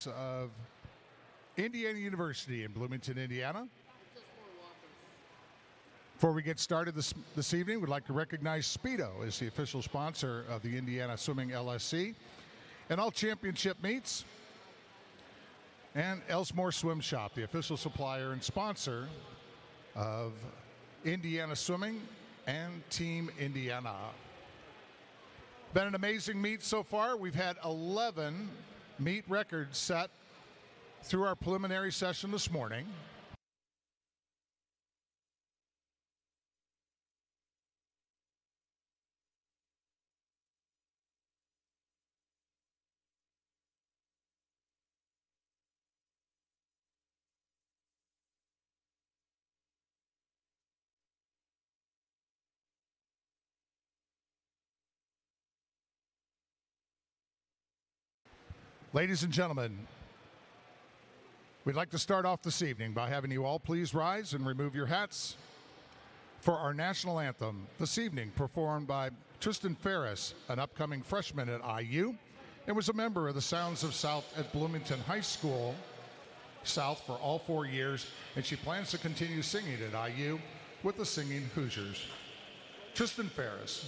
of Indiana University in Bloomington, Indiana. Before we get started this evening, we'd like to recognize Speedo as the official sponsor of the Indiana Swimming LSC and all championship meets, and Elsmore Swim Shop, the official supplier and sponsor of Indiana Swimming and Team Indiana. Been an amazing meet so far. We've had 11 meet records set through our preliminary session this morning. Ladies and gentlemen, we'd like to start off this evening by having you all please rise and remove your hats for our national anthem this evening, performed by Tristan Ferris, an upcoming freshman at IU, and was a member of the Sounds of South at Bloomington High School South for all 4 years, and she plans to continue singing at IU with the Singing Hoosiers. Tristan Ferris.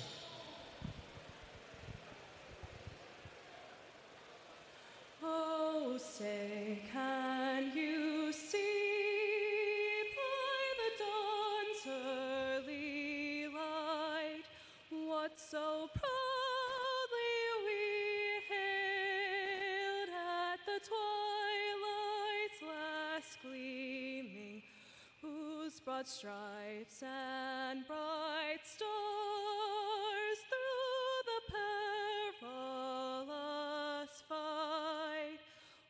Oh, say, can you see by the dawn's early light what so proudly we hailed at the twilight's last gleaming, whose broad stripes and bright stars through the perilous fight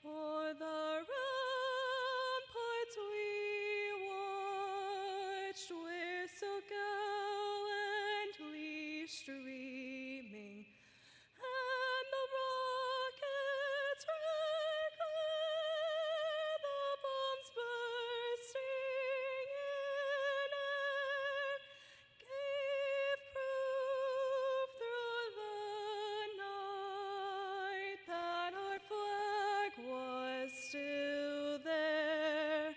o'er the ramparts we watched, with so gallantly streaming, and the rockets wreck with the bombs bursting in air, gave proof through the night that our flag was still there.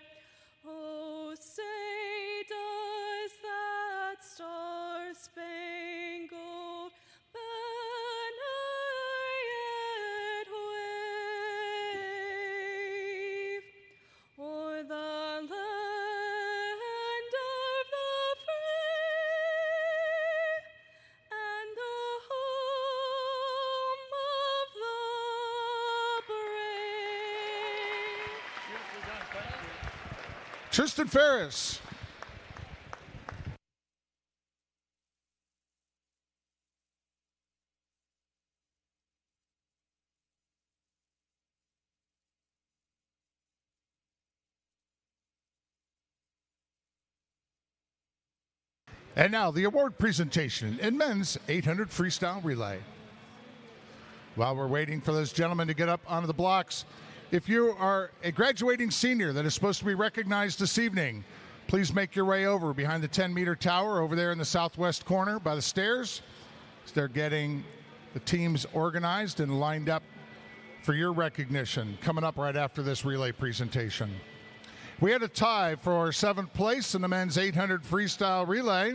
Oh, say, does that star-spangled banner yet wave o'er the land of the free and the home of the brave? Beautifully done, thank you. Tristan Ferris. And now the award presentation in men's 800 freestyle relay. While we're waiting for those gentlemen to get up onto the blocks, if you are a graduating senior that is supposed to be recognized this evening, please make your way over behind the 10-meter tower over there in the southwest corner by the stairs. They're getting the teams organized and lined up for your recognition coming up right after this relay presentation. We had a tie for 7th place in the men's 800 freestyle relay.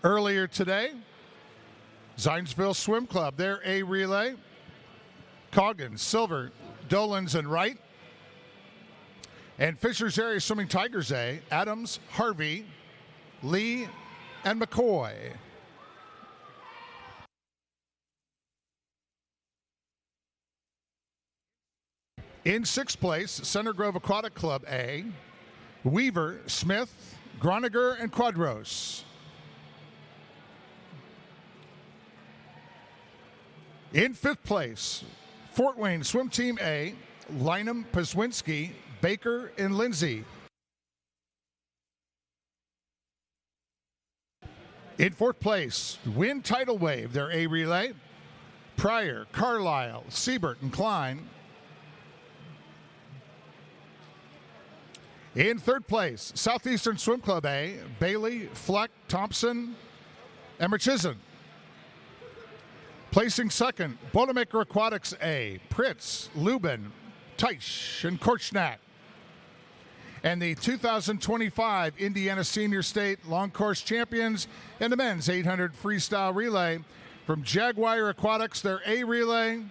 Earlier today, Zionsville Swim Club, their A relay. Coggins, Silver, Dolans, and Wright. And Fishers Area Swimming Tigers A, Adams, Harvey, Lee, and McCoy. In 6th place, Center Grove Aquatic Club A, Weaver, Smith, Groniger, and Quadros. In 5th place, Fort Wayne Swim Team A, Lynham, Pazwinski, Baker, and Lindsay. In 4th place, Win Tidal Wave, their A relay, Pryor, Carlisle, Siebert, and Klein. In 3rd place, Southeastern Swim Club A, Bailey, Fleck, Thompson, and Murchison. Placing second, Boilermaker Aquatics A, Pritz, Lubin, Teisch, and Korchnak. And the 2025 Indiana Senior State Long Course Champions in the men's 800 freestyle relay from Jaguar Aquatics, their A relay,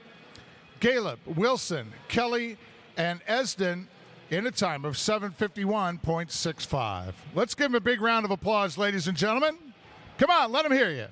Gallup, Wilson, Kelly, and Esden in a time of 7:51.65. Let's give them a big round of applause, ladies and gentlemen. Come on, let them hear you.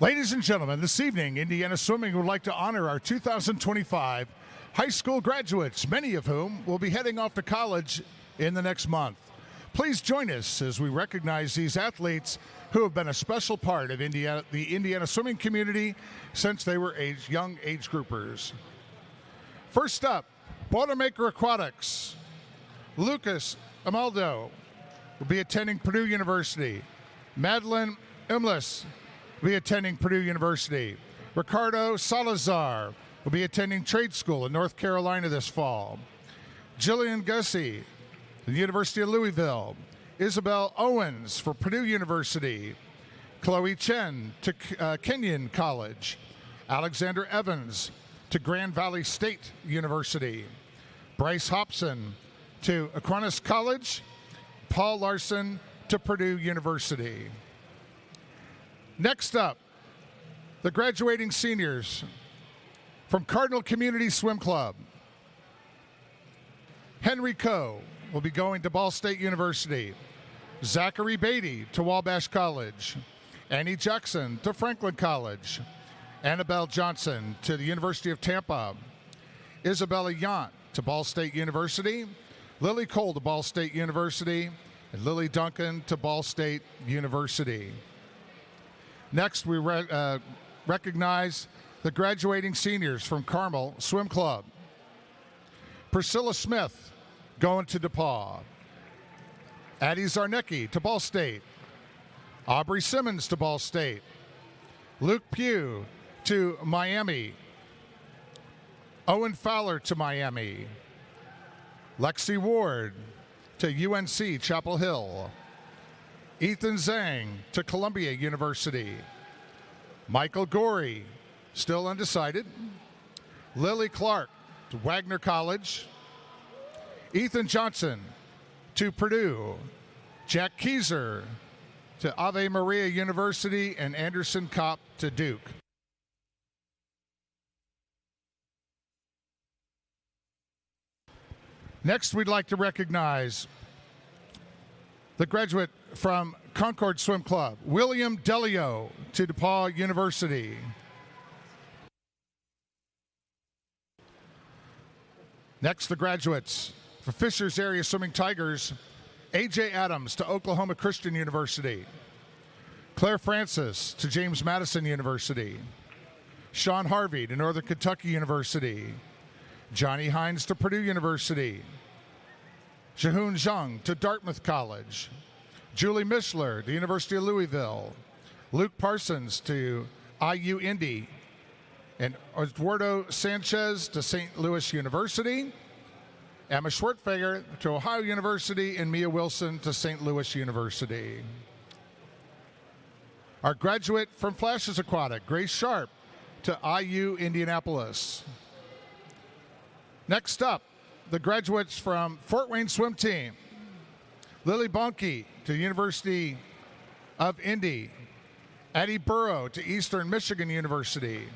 Ladies and gentlemen, this evening, Indiana Swimming would like to honor our 2025 high school graduates, many of whom will be heading off to college in the next month. Please join us as we recognize these athletes who have been a special part of the Indiana swimming community since they were young age groupers. First up, Boilermaker Aquatics. Lucas Amaldo will be attending Purdue University. Madeline Imlis will be attending Purdue University. Ricardo Salazar will be attending trade school in North Carolina this fall. Jillian Gussie, the University of Louisville. Isabel Owens for Purdue University. Chloe Chen to Kenyon College. Alexander Evans to Grand Valley State University. Bryce Hobson to Aquinas College. Paul Larson to Purdue University. Next up, the graduating seniors from Cardinal Community Swim Club. Henry Coe will be going to Ball State University. Zachary Beatty to Wabash College. Annie Jackson to Franklin College. Annabelle Johnson to the University of Tampa. Isabella Yant to Ball State University. Lily Cole to Ball State University. And Lily Duncan to Ball State University. Next, we recognize the graduating seniors from Carmel Swim Club. Priscilla Smith going to DePaul. Addie Zarnecki to Ball State. Aubrey Simmons to Ball State. Luke Pugh to Miami. Owen Fowler to Miami. Lexi Ward to UNC Chapel Hill. Ethan Zhang to Columbia University. Michael Gorey, still undecided. Lily Clark to Wagner College. Ethan Johnson to Purdue. Jack Keyser to Ave Maria University, and Anderson Kopp to Duke. Next, we'd like to recognize the graduate from Concord Swim Club, William Delio to DePaul University. Next, the graduates for Fishers Area Swimming Tigers, A.J. Adams to Oklahoma Christian University. Claire Francis to James Madison University. Sean Harvey to Northern Kentucky University. Johnny Hines to Purdue University. Shahoon Zhang to Dartmouth College. Julie Mishler to University of Louisville. Luke Parsons to IU Indy. And Eduardo Sanchez to St. Louis University. Emma Schwertfeger to Ohio University, and Mia Wilson to St. Louis University. Our graduate from Flashes Aquatic, Grace Sharp, to IU Indianapolis. Next up, the graduates from Fort Wayne Swim Team. Lily Bonke to the University of Indy. Addie Burrow to Eastern Michigan University.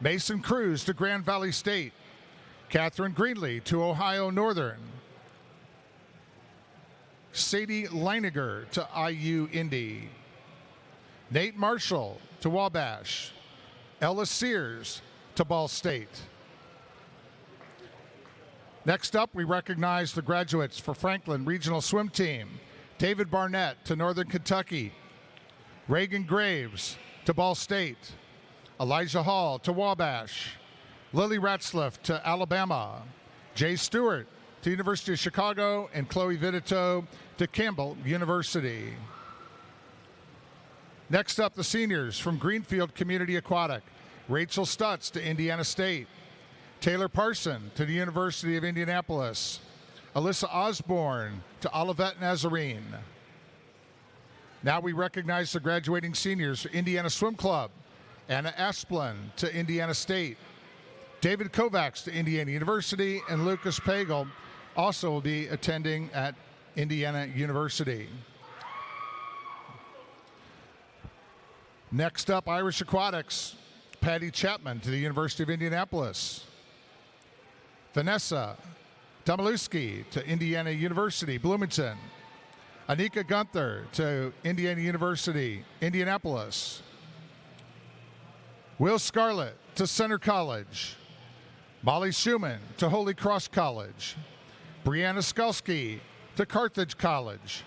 Mason Cruz to Grand Valley State. Catherine Greenlee to Ohio Northern. Sadie Leininger to IU Indy. Nate Marshall to Wabash. Ella Sears to Ball State. Next up, we recognize the graduates for Franklin Regional Swim Team. David Barnett to Northern Kentucky. Reagan Graves to Ball State. Elijah Hall to Wabash. Lily Ratzliff to Alabama. Jay Stewart to University of Chicago, and Chloe Vidito to Campbell University. Next up, the seniors from Greenfield Community Aquatic. Rachel Stutz to Indiana State. Taylor Parson to the University of Indianapolis. Alyssa Osborne to Olivet Nazarene. Now we recognize the graduating seniors for Indiana Swim Club. Anna Asplund to Indiana State. David Kovacs to Indiana University, and Lucas Pagel also will be attending at Indiana University. Next up, Irish Aquatics. Patty Chapman to the University of Indianapolis. Vanessa Domalewski to Indiana University, Bloomington. Anika Gunther to Indiana University, Indianapolis. Will Scarlett to Center College. Molly Schumann to Holy Cross College. Brianna Skalski to Carthage College.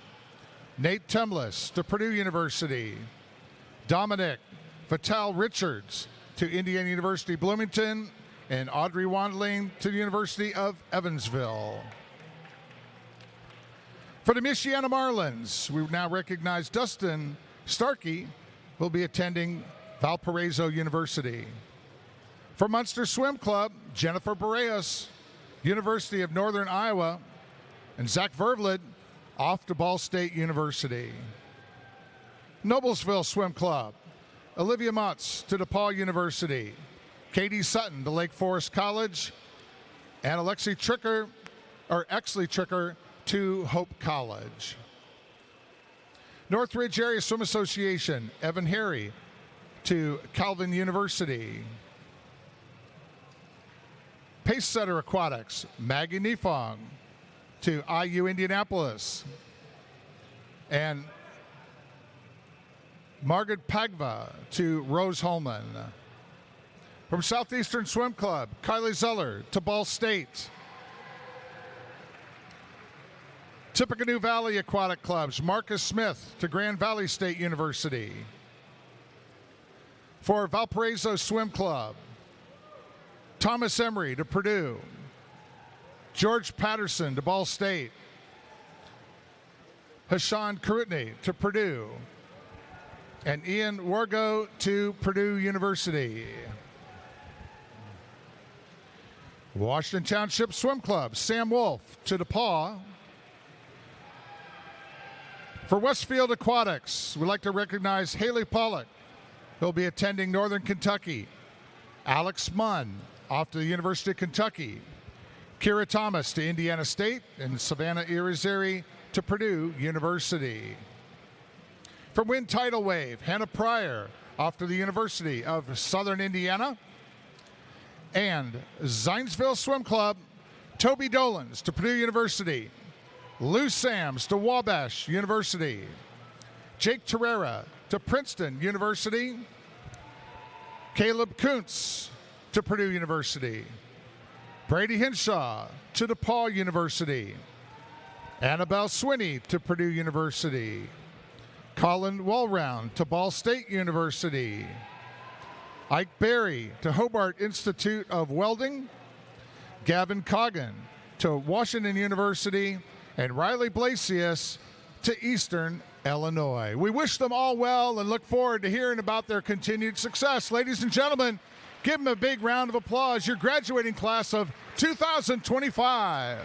Nate Temlis to Purdue University. Dominic Vital Richards to Indiana University, Bloomington, and Audrey Wandling to the University of Evansville. For the Michiana Marlins, we now recognize Dustin Starkey, who will be attending Valparaiso University. For Munster Swim Club, Jennifer Boreas, University of Northern Iowa, and Zach Vervlid off to Ball State University. Noblesville Swim Club, Olivia Motz to DePaul University. Katie Sutton to Lake Forest College, and Exley Tricker to Hope College. Northridge Area Swim Association, Evan Harry to Calvin University. Pace Setter Aquatics, Maggie Nifong to IU Indianapolis. And Margaret Pagva to Rose Holman. From Southeastern Swim Club, Kylie Zeller to Ball State. Tippecanoe Valley Aquatic Clubs, Marcus Smith to Grand Valley State University. For Valparaiso Swim Club, Thomas Emery to Purdue. George Patterson to Ball State. Hashan Karutny to Purdue. And Ian Wargo to Purdue University. Washington Township Swim Club, Sam Wolf to DePaul. For Westfield Aquatics, we'd like to recognize Haley Pollock, who will be attending Northern Kentucky. Alex Munn off to the University of Kentucky. Kira Thomas to Indiana State, and Savannah Irizarry to Purdue University. From Wind Tidal Wave, Hannah Pryor off to the University of Southern Indiana. And Zionsville Swim Club, Toby Dolans to Purdue University. Lou Sams to Wabash University. Jake Terrera to Princeton University. Caleb Kuntz to Purdue University. Brady Hinshaw to DePaul University. Annabelle Swinney to Purdue University. Colin Wallround to Ball State University. Ike Berry to Hobart Institute of Welding. Gavin Coggin to Washington University. And Riley Blasius to Eastern Illinois. We wish them all well and look forward to hearing about their continued success. Ladies and gentlemen, give them a big round of applause, your graduating class of 2025.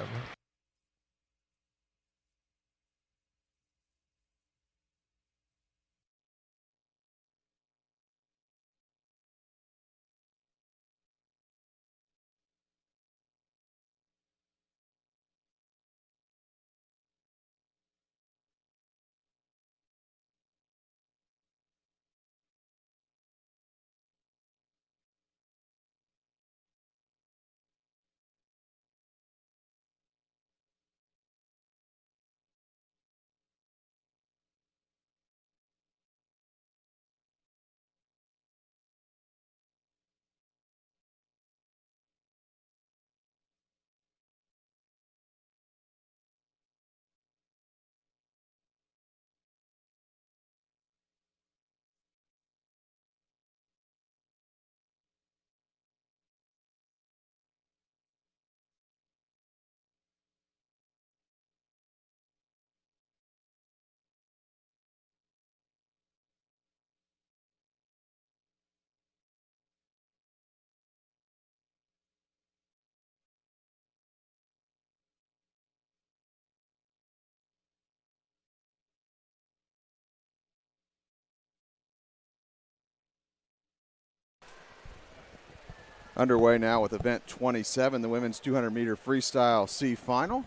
Underway now with event 27, the women's 200-meter freestyle C final.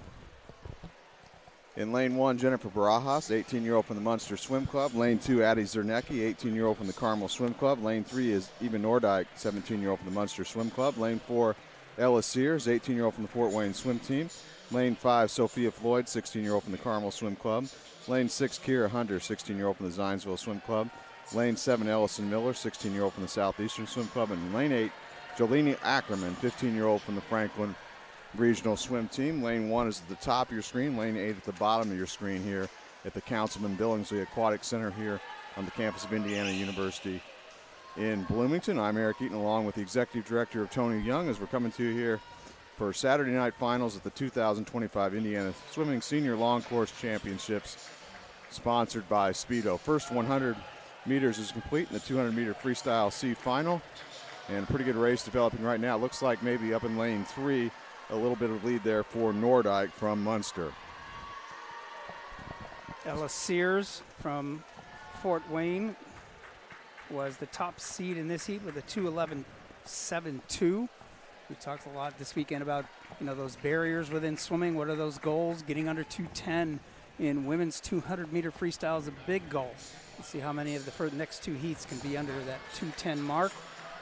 In lane 1, Jennifer Barajas, 18-year-old from the Munster Swim Club. Lane 2, Addie Zernecki, 18-year-old from the Carmel Swim Club. Lane 3 is Eva Nordyke, 17-year-old from the Munster Swim Club. Lane 4, Ella Sears, 18-year-old from the Fort Wayne Swim Team. Lane 5, Sophia Floyd, 16-year-old from the Carmel Swim Club. Lane 6, Kira Hunter, 16-year-old from the Zionsville Swim Club. Lane 7, Ellison Miller, 16-year-old from the Southeastern Swim Club. And lane 8, Jolene Ackerman, 15-year-old from the Franklin Regional Swim Team. Lane 1 is at the top of your screen. Lane 8 at the bottom of your screen here at the Councilman Billingsley Aquatic Center here on the campus of Indiana University in Bloomington. I'm Eric Eaton along with the Executive Director of Tony Young as we're coming to you here for Saturday night finals at the 2025 Indiana Swimming Senior Long Course Championships sponsored by Speedo. First 100 meters is complete in the 200-meter freestyle C final. And a pretty good race developing right now. It looks like maybe up in lane 3, a little bit of lead there for Nordyke from Munster. Ella Sears from Fort Wayne was the top seed in this heat with a 2:11.72. We talked a lot this weekend about, those barriers within swimming. What are those goals? Getting under 2:10 in women's 200-meter freestyle is a big goal. Let's see how many of the next 2 heats can be under that 2:10 mark.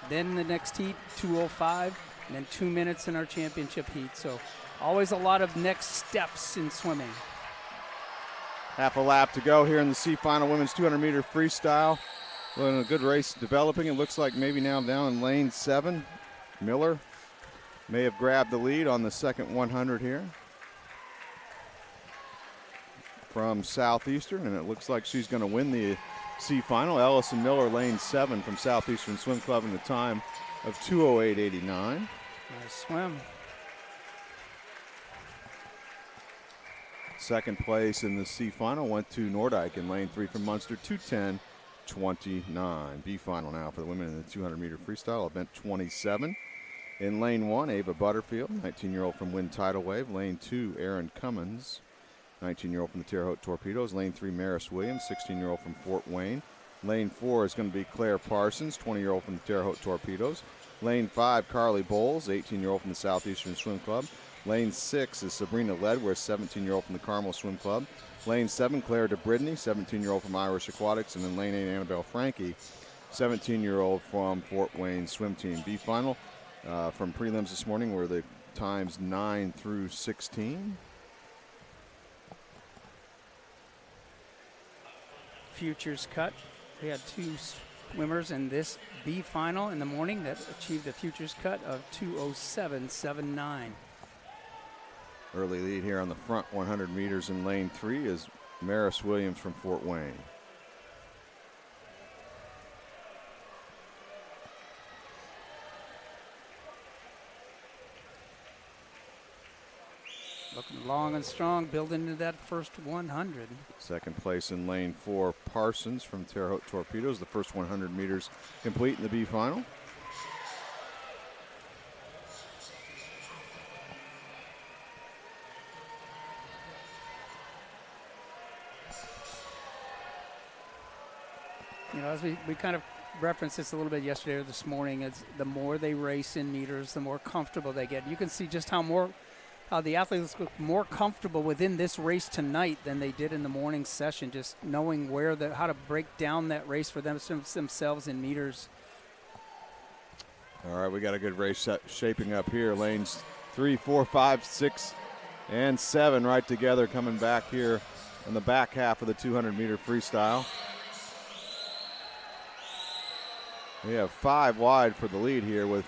Then the next heat, 2:05, and then 2 minutes in our championship heat. So always a lot of next steps in swimming. Half a lap to go here in the C final, women's 200-meter freestyle. Well, a good race developing. It looks like maybe now down in lane 7, Miller may have grabbed the lead on the second 100 here from Southeastern, and it looks like she's going to win the C final. Ellison Miller, lane 7 from Southeastern Swim Club in the time of 2:08.89. Nice swim. Second place in the C final went to Nordyke in lane 3 from Munster, 2:10.29. B final now for the women in the 200-meter freestyle, event 27. In lane 1, Ava Butterfield, 19-year-old from Wind Tidal Wave. Lane 2, Aaron Cummins, 19-year-old from the Terre Haute Torpedoes. Lane 3, Maris Williams, 16-year-old from Fort Wayne. Lane 4 is going to be Claire Parsons, 20-year-old from the Terre Haute Torpedoes. Lane 5, Carly Bowles, 18-year-old from the Southeastern Swim Club. Lane 6 is Sabrina Ledworth, 17-year-old from the Carmel Swim Club. Lane 7, Claire DeBridney, 17-year-old from Irish Aquatics. And then lane 8, Annabelle Frankie, 17-year-old from Fort Wayne Swim Team. B final from prelims this morning were the times 9 through 16. Futures cut. We had 2 swimmers in this B final in the morning that achieved a futures cut of 2:07.79. Early lead here on the front 100 meters in lane 3 is Maris Williams from Fort Wayne. Looking long and strong, building into that first 100. Second place in lane 4, Parsons from Terre Haute Torpedoes. The first 100 meters complete in the B final. As we kind of referenced this a little bit yesterday or this morning, it's the more they race in meters, the more comfortable they get. You can see just how the athletes look more comfortable within this race tonight than they did in the morning session, just knowing how to break down that race for themselves in meters. All right, we got a good race shaping up here. Lanes 3, 4, 5, 6, and 7 right together coming back here in the back half of the 200-meter freestyle. We have 5 wide for the lead here with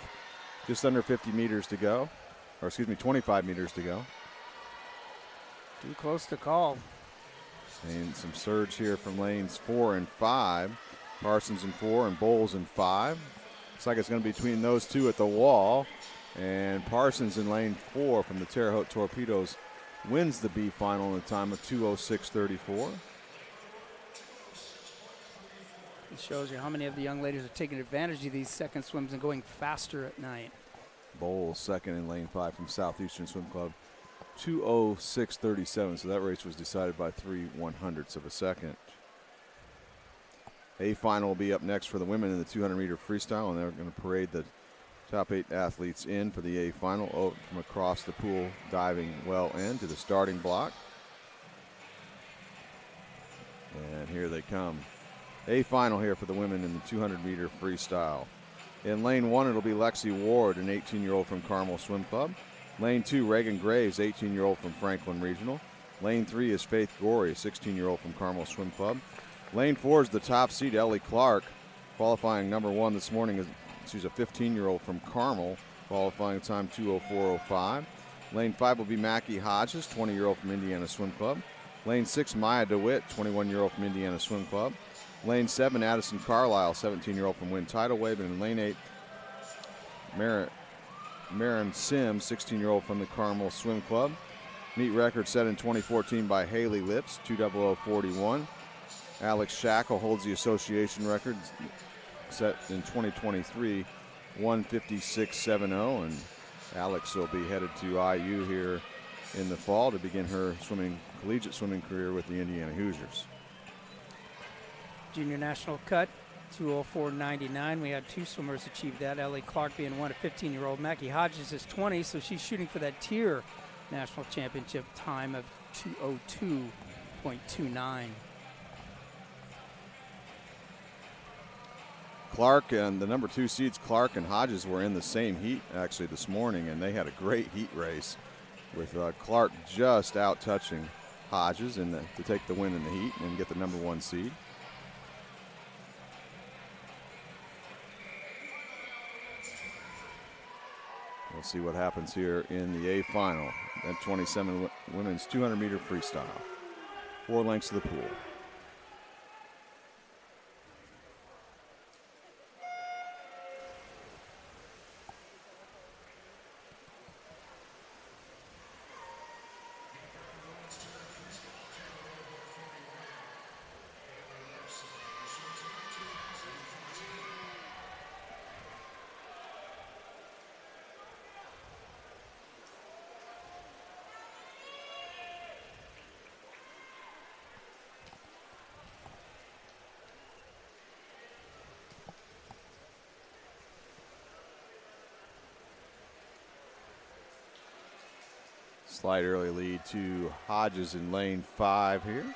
just under 50 meters to go. 25 meters to go. Too close to call. And some surge here from lanes 4 and 5. Parsons in 4 and Bowles in 5. Looks like it's going to be between those two at the wall. And Parsons in lane 4 from the Terre Haute Torpedoes wins the B final in a time of 2:06.34. It shows you how many of the young ladies are taking advantage of these second swims and going faster at night. Bowles second in lane 5 from Southeastern Swim Club, 2:06.37. So that race was decided by 3/100ths of a second. A final will be up next for the women in the 200-meter freestyle, and they're going to parade the Top 8 athletes in for the A final. Oh, from across the pool, diving well in to the starting block. And here they come. A final here for the women in the 200-meter freestyle. In lane 1, it'll be Lexi Ward, an 18-year-old from Carmel Swim Club. Lane 2, Reagan Graves, 18-year-old from Franklin Regional. Lane 3 is Faith Gorey, 16-year-old from Carmel Swim Club. Lane 4 is the top seed, Ellie Clark, qualifying number 1 this morning. She's a 15-year-old from Carmel, qualifying time 2:04:05. Lane 5 will be Mackie Hodges, 20-year-old from Indiana Swim Club. Lane 6, Maya DeWitt, 21-year-old from Indiana Swim Club. Lane 7, Addison Carlisle, 17-year-old from Wind Tidal Wave. And in lane 8, Marin Sims, 16-year-old from the Carmel Swim Club. Meet record set in 2014 by Haley Lips, 2:00:41. Alex Shackle holds the association record set in 2023, 1:56.70. And Alex will be headed to IU here in the fall to begin her collegiate swimming career with the Indiana Hoosiers. Junior national cut, 2:04.99. We had 2 swimmers achieve that. Ellie Clark being one, a 15-year-old. Mackie Hodges is 20, so she's shooting for that tier national championship time of 2:02.29. Clark and the number 2 seeds, Clark and Hodges, were in the same heat actually this morning, and they had a great heat race with Clark just out touching Hodges to take the win in the heat and get the number 1 seed. We'll see what happens here in the A final at 27 women's 200-meter freestyle. 4 lengths to the pool. Slight early lead to Hodges in lane 5 here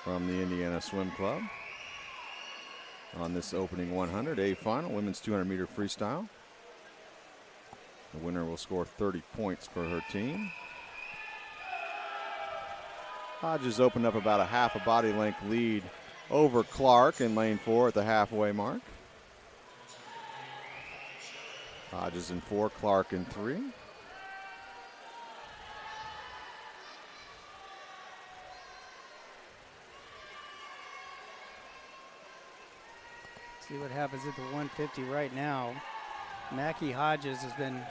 from the Indiana Swim Club on this opening 100 A final, women's 200-meter freestyle. The winner will score 30 points for her team. Hodges opened up about a half a body length lead over Clark in lane 4 at the halfway mark. Hodges in 4, Clark in 3. See what happens at the 150 right now. Mackie Hodges has been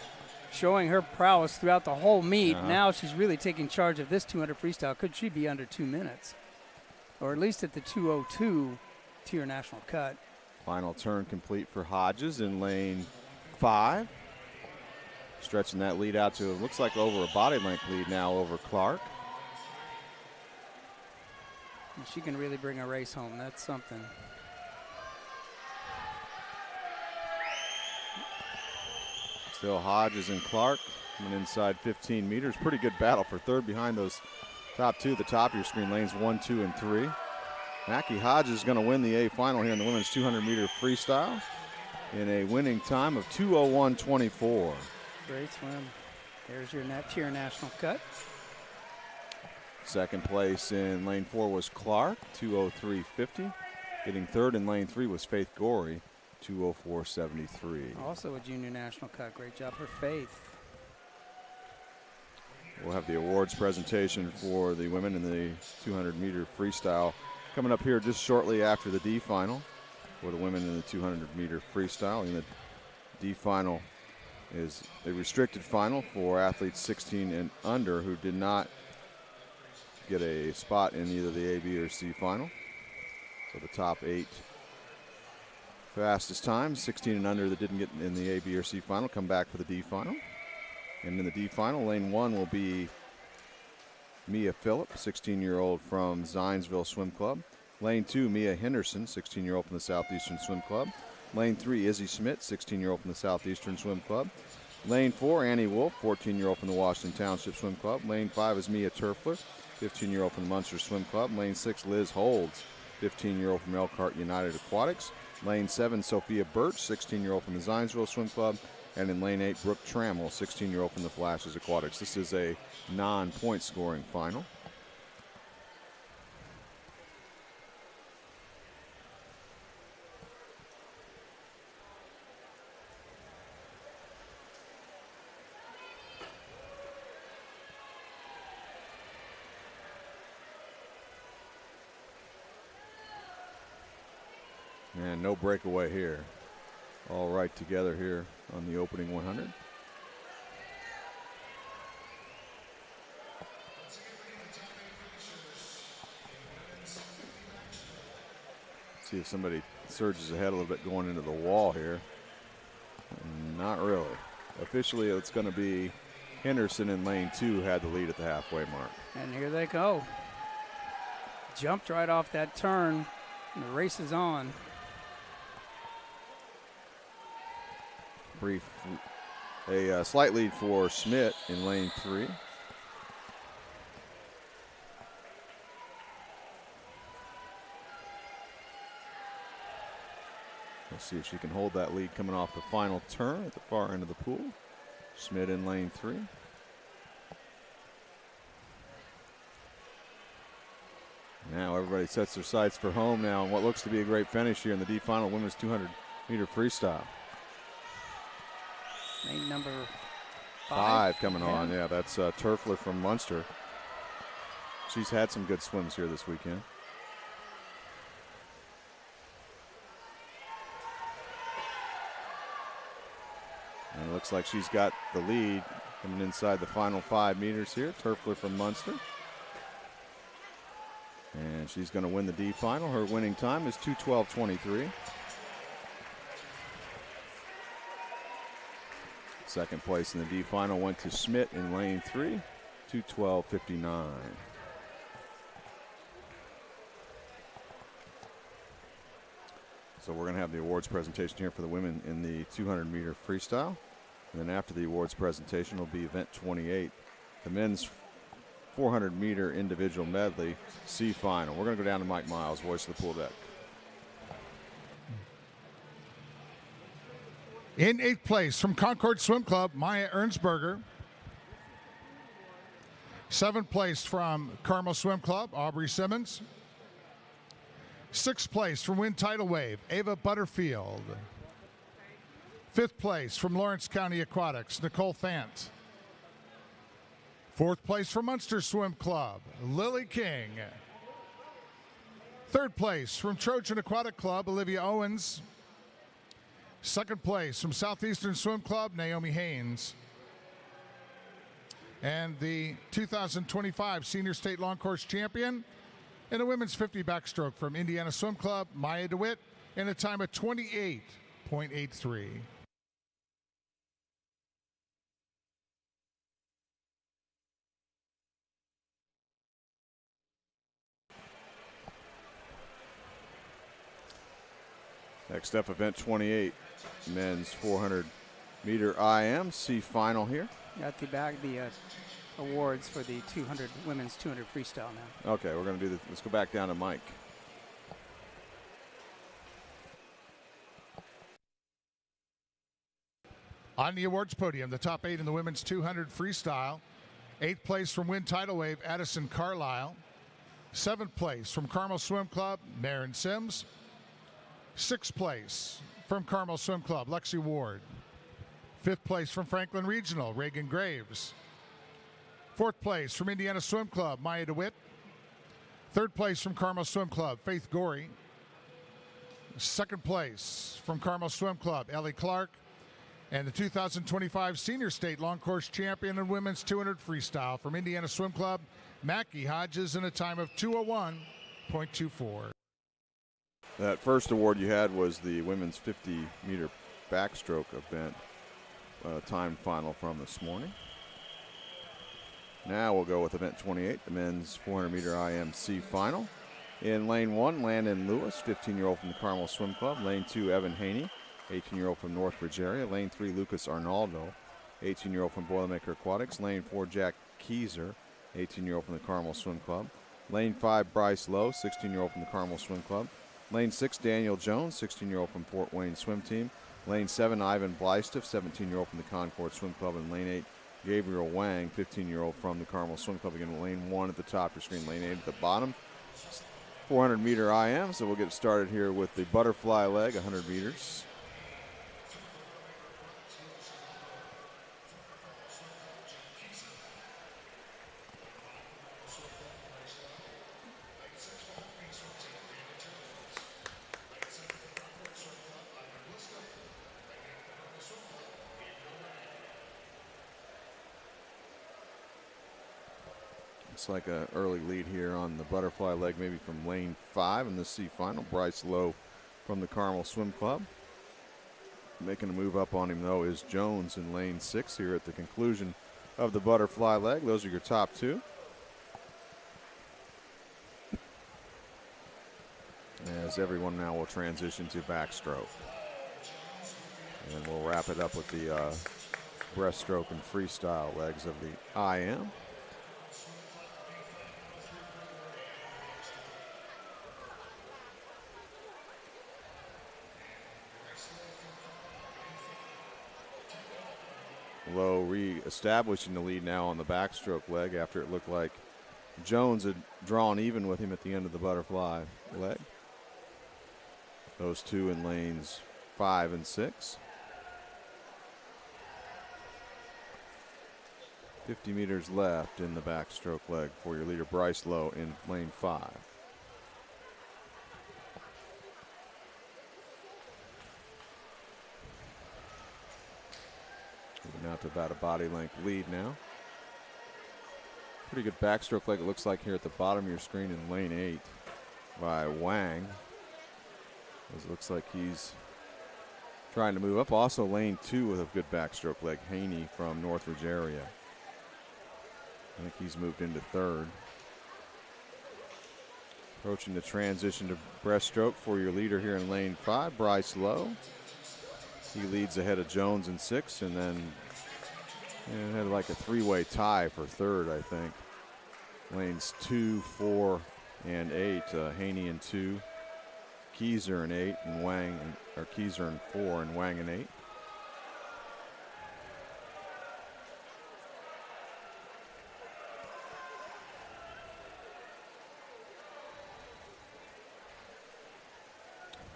showing her prowess throughout the whole meet. Now she's really taking charge of this 200 freestyle. Could she be under 2 minutes? Or at least at the 2:02 tier national cut. Final turn complete for Hodges in lane 5. Stretching that lead out to, it looks like over a body length lead now over Clark. And she can really bring a race home. That's something. Still Hodges and Clark coming inside 15 meters. Pretty good battle for third behind those top 2 at the top of your screen, lanes 1, 2, and 3. Mackie Hodges is going to win the A final here in the women's 200-meter freestyle in a winning time of 2:01.24. Great swim. There's your tier national cut. Second place in lane 4 was Clark, 2:03.50. Getting third in lane 3 was Faith Gorey, 2:04.73. Also a junior national cut. Great job for Faith. We'll have the awards presentation for the women in the 200-meter freestyle coming up here just shortly after the D final for the women in the 200-meter freestyle. And the D final is a restricted final for athletes 16 and under who did not get a spot in either the A, B, or C final. So the top 8 fastest times, 16 and under that didn't get in the A, B, or C final, come back for the D final. And in the D final, lane 1 will be Mia Phillip, 16-year-old from Zionsville Swim Club. Lane 2, Mia Henderson, 16-year-old from the Southeastern Swim Club. Lane 3, Izzy Schmidt, 16-year-old from the Southeastern Swim Club. Lane 4, Annie Wolf, 14-year-old from the Washington Township Swim Club. Lane 5 is Mia Turfler, 15-year-old from the Munster Swim Club. Lane 6, Liz Holds, 15-year-old from Elkhart United Aquatics. Lane 7, Sophia Birch, 16-year-old from the Zionsville Swim Club. And in Lane 8, Brooke Trammell, 16-year-old from the Flashes Aquatics. This is a non-point scoring final. And no breakaway here. All right together here on the opening 100. See if somebody surges ahead a little bit going into the wall here. Not really. Officially, it's going to be Henderson in lane 2 had the lead at the halfway mark. And here they go. Jumped right off that turn, and the race is on. A slight lead for Schmidt in lane 3. Let's see if she can hold that lead coming off the final turn at the far end of the pool. Schmidt in lane 3. Now everybody sets their sights for home now and what looks to be a great finish here in the D final women's 200-meter freestyle. Lane number 5 coming on. Yeah, that's Turfler from Munster. She's had some good swims here this weekend. And it looks like she's got the lead coming inside the final 5 meters here. Turfler from Munster. And she's going to win the D final. Her winning time is 2:12.23. Second place in the D final went to Schmidt in lane 3, 2:12.59. So we're going to have the awards presentation here for the women in the 200-meter freestyle. And then after the awards presentation will be event 28, the men's 400-meter individual medley C final. We're going to go down to Mike Miles, voice of the pool deck. In 8th place from Concord Swim Club, Maya Ernsberger. 7th place from Carmel Swim Club, Aubrey Simmons. 6th place from Wind Tidal Wave, Ava Butterfield. 5th place from Lawrence County Aquatics, Nicole Thant. 4th place from Munster Swim Club, Lily King. 3rd place from Trojan Aquatic Club, Olivia Owens. 2nd place from Southeastern Swim Club, Naomi Haynes. And the 2025 Senior State Long Course Champion in the women's 50 backstroke from Indiana Swim Club, Maya DeWitt, in a time of 28.83. Next up, event 28, men's 400-meter IMC final here. Got the awards for the 200 women's 200 freestyle now. Okay, we're going to do this. Let's go back down to Mike. On the awards podium, the top 8 in the women's 200 freestyle. 8th place from Wind Tidal Wave, Addison Carlisle. 7th place from Carmel Swim Club, Maren Sims. 6th place from Carmel Swim Club, Lexi Ward. 5th place from Franklin Regional, Reagan Graves. 4th place from Indiana Swim Club, Maya DeWitt. 3rd place from Carmel Swim Club, Faith Gorey. 2nd place from Carmel Swim Club, Ellie Clark. And the 2025 Senior State Long Course Champion in Women's 200 Freestyle from Indiana Swim Club, Mackie Hodges, in a time of 2:01.24. That first award you had was the women's 50-meter backstroke event time final from this morning. Now we'll go with event 28, the men's 400-meter IMC final. In lane 1, Landon Lewis, 15-year-old from the Carmel Swim Club. Lane 2, Evan Haney, 18-year-old from Northridge area. Lane 3, Lucas Arnaldo, 18-year-old from Boilermaker Aquatics. Lane 4, Jack Keyser, 18-year-old from the Carmel Swim Club. Lane 5, Bryce Lowe, 16-year-old from the Carmel Swim Club. Lane 6, Daniel Jones, 16-year-old from Fort Wayne Swim Team. Lane 7, Ivan Blystiff, 17-year-old from the Concord Swim Club. And lane 8, Gabriel Wang, 15-year-old from the Carmel Swim Club. Again, lane 1 at the top of your screen, lane 8 at the bottom. 400-meter IM, so we'll get started here with the butterfly leg, 100 meters. Looks like an early lead here on the butterfly leg, maybe from lane 5 in the C final. Bryce Lowe from the Carmel Swim Club. Making a move up on him, though, is Jones in lane 6 here at the conclusion of the butterfly leg. Those are your top two. As everyone now will transition to backstroke. And we'll wrap it up with the breaststroke and freestyle legs of the IM. Lowe re-establishing the lead now on the backstroke leg after it looked like Jones had drawn even with him at the end of the butterfly leg. Those two in lanes 5 and 6. 50 meters left in the backstroke leg for your leader, Bryce Lowe, in lane 5. Moving out to about a body length lead now. Pretty good backstroke leg it looks like here at the bottom of your screen in lane 8 by Wang. It looks like he's trying to move up. Also lane 2 with a good backstroke leg, Haney from Northridge area. I think he's moved into third. Approaching the transition to breaststroke for your leader here in lane 5, Bryce Lowe. He leads ahead of Jones in 6, and then had like a three-way tie for third, I think. Lanes 2, 4, and 8. Haney in 2, Keyser in 8, and Wang, or Keyser in 4, and Wang in 8.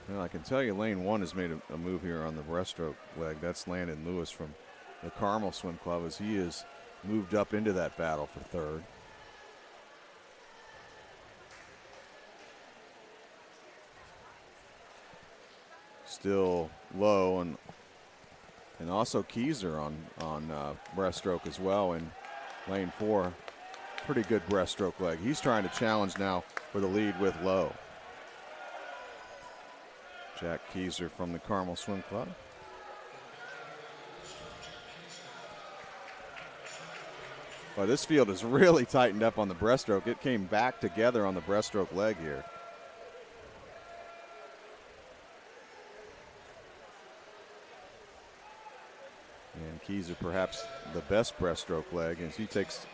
Well, I can tell you lane 1 has made a move here on the breaststroke leg. That's Landon Lewis from the Carmel Swim Club as he has moved up into that battle for third. Still Low and also Keyser on breaststroke as well in lane 4. Pretty good breaststroke leg. He's trying to challenge now for the lead with Low. Jack Keyser from the Carmel Swim Club. Well, this field is really tightened up on the breaststroke. It came back together on the breaststroke leg here. And Keyser perhaps the best breaststroke leg as he takes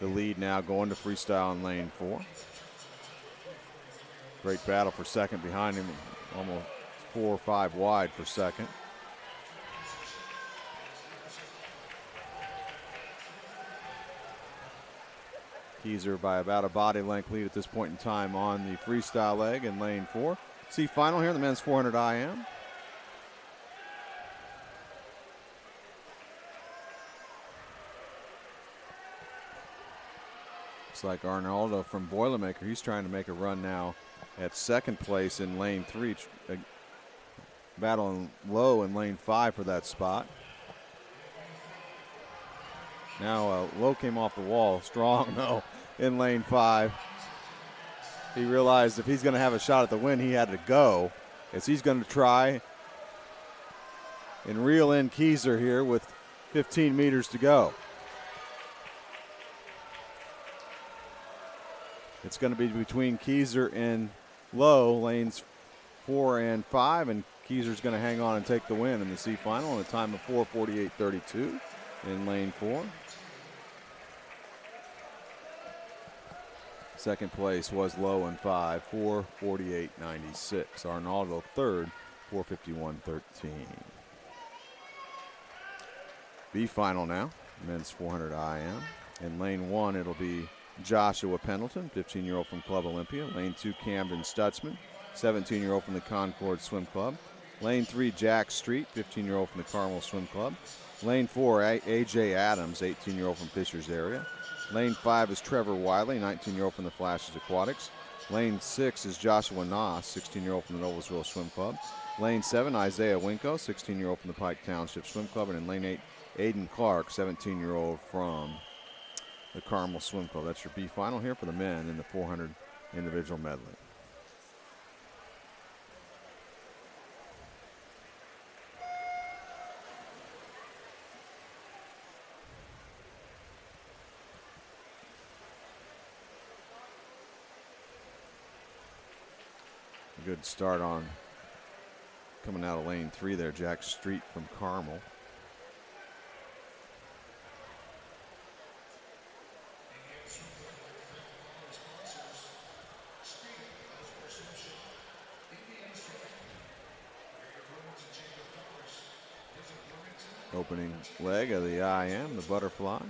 the lead now going to freestyle in lane 4. Great battle for second behind him, almost 4 or 5 wide for second. Keyser by about a body length lead at this point in time on the freestyle leg in lane 4. See final here in the men's 400 IM. Looks like Arnaldo from Boilermaker, he's trying to make a run now at second place in lane 3. Battling Low in lane 5 for that spot. Now Low came off the wall strong though in lane 5. He realized if he's going to have a shot at the win, he had to go, as he's going to try and reel in Keyser here with 15 meters to go. It's going to be between Keyser and Low, lanes 4 and 5, and Keyser's going to hang on and take the win in the C final in a time of 4:48.32 in lane 4. Second place was Lowe in 5, 4:48.96. Arnaldo third, 4:51.13. B final now, men's 400 IM. In lane 1, it'll be Joshua Pendleton, 15-year-old from Club Olympia. Lane 2, Camden Stutzman, 17-year-old from the Concord Swim Club. Lane 3, Jack Street, 15-year-old from the Carmel Swim Club. Lane 4, A.J. Adams, 18-year-old from Fishers area. Lane 5 is Trevor Wiley, 19-year-old from the Flashes Aquatics. Lane 6 is Joshua Noss, 16-year-old from the Noblesville Swim Club. Lane 7, Isaiah Winko, 16-year-old from the Pike Township Swim Club. And in lane 8, Aiden Clark, 17-year-old from the Carmel Swim Club. That's your B final here for the men in the 400 individual medley. A good start on coming out of lane 3 there, Jack Street from Carmel. Opening leg of the IM, the butterfly.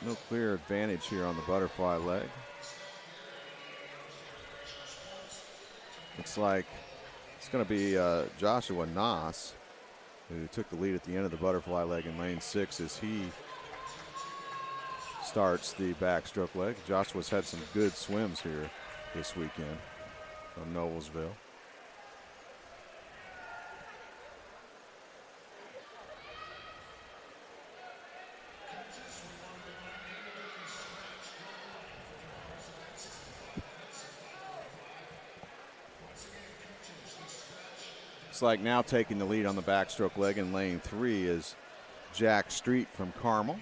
No clear advantage here on the butterfly leg. Looks like it's going to be Joshua Noss, who took the lead at the end of the butterfly leg in lane 6 as he starts the backstroke leg. Joshua's had some good swims here this weekend from Noblesville. Like now taking the lead on the backstroke leg in lane 3 is Jack Street from Carmel.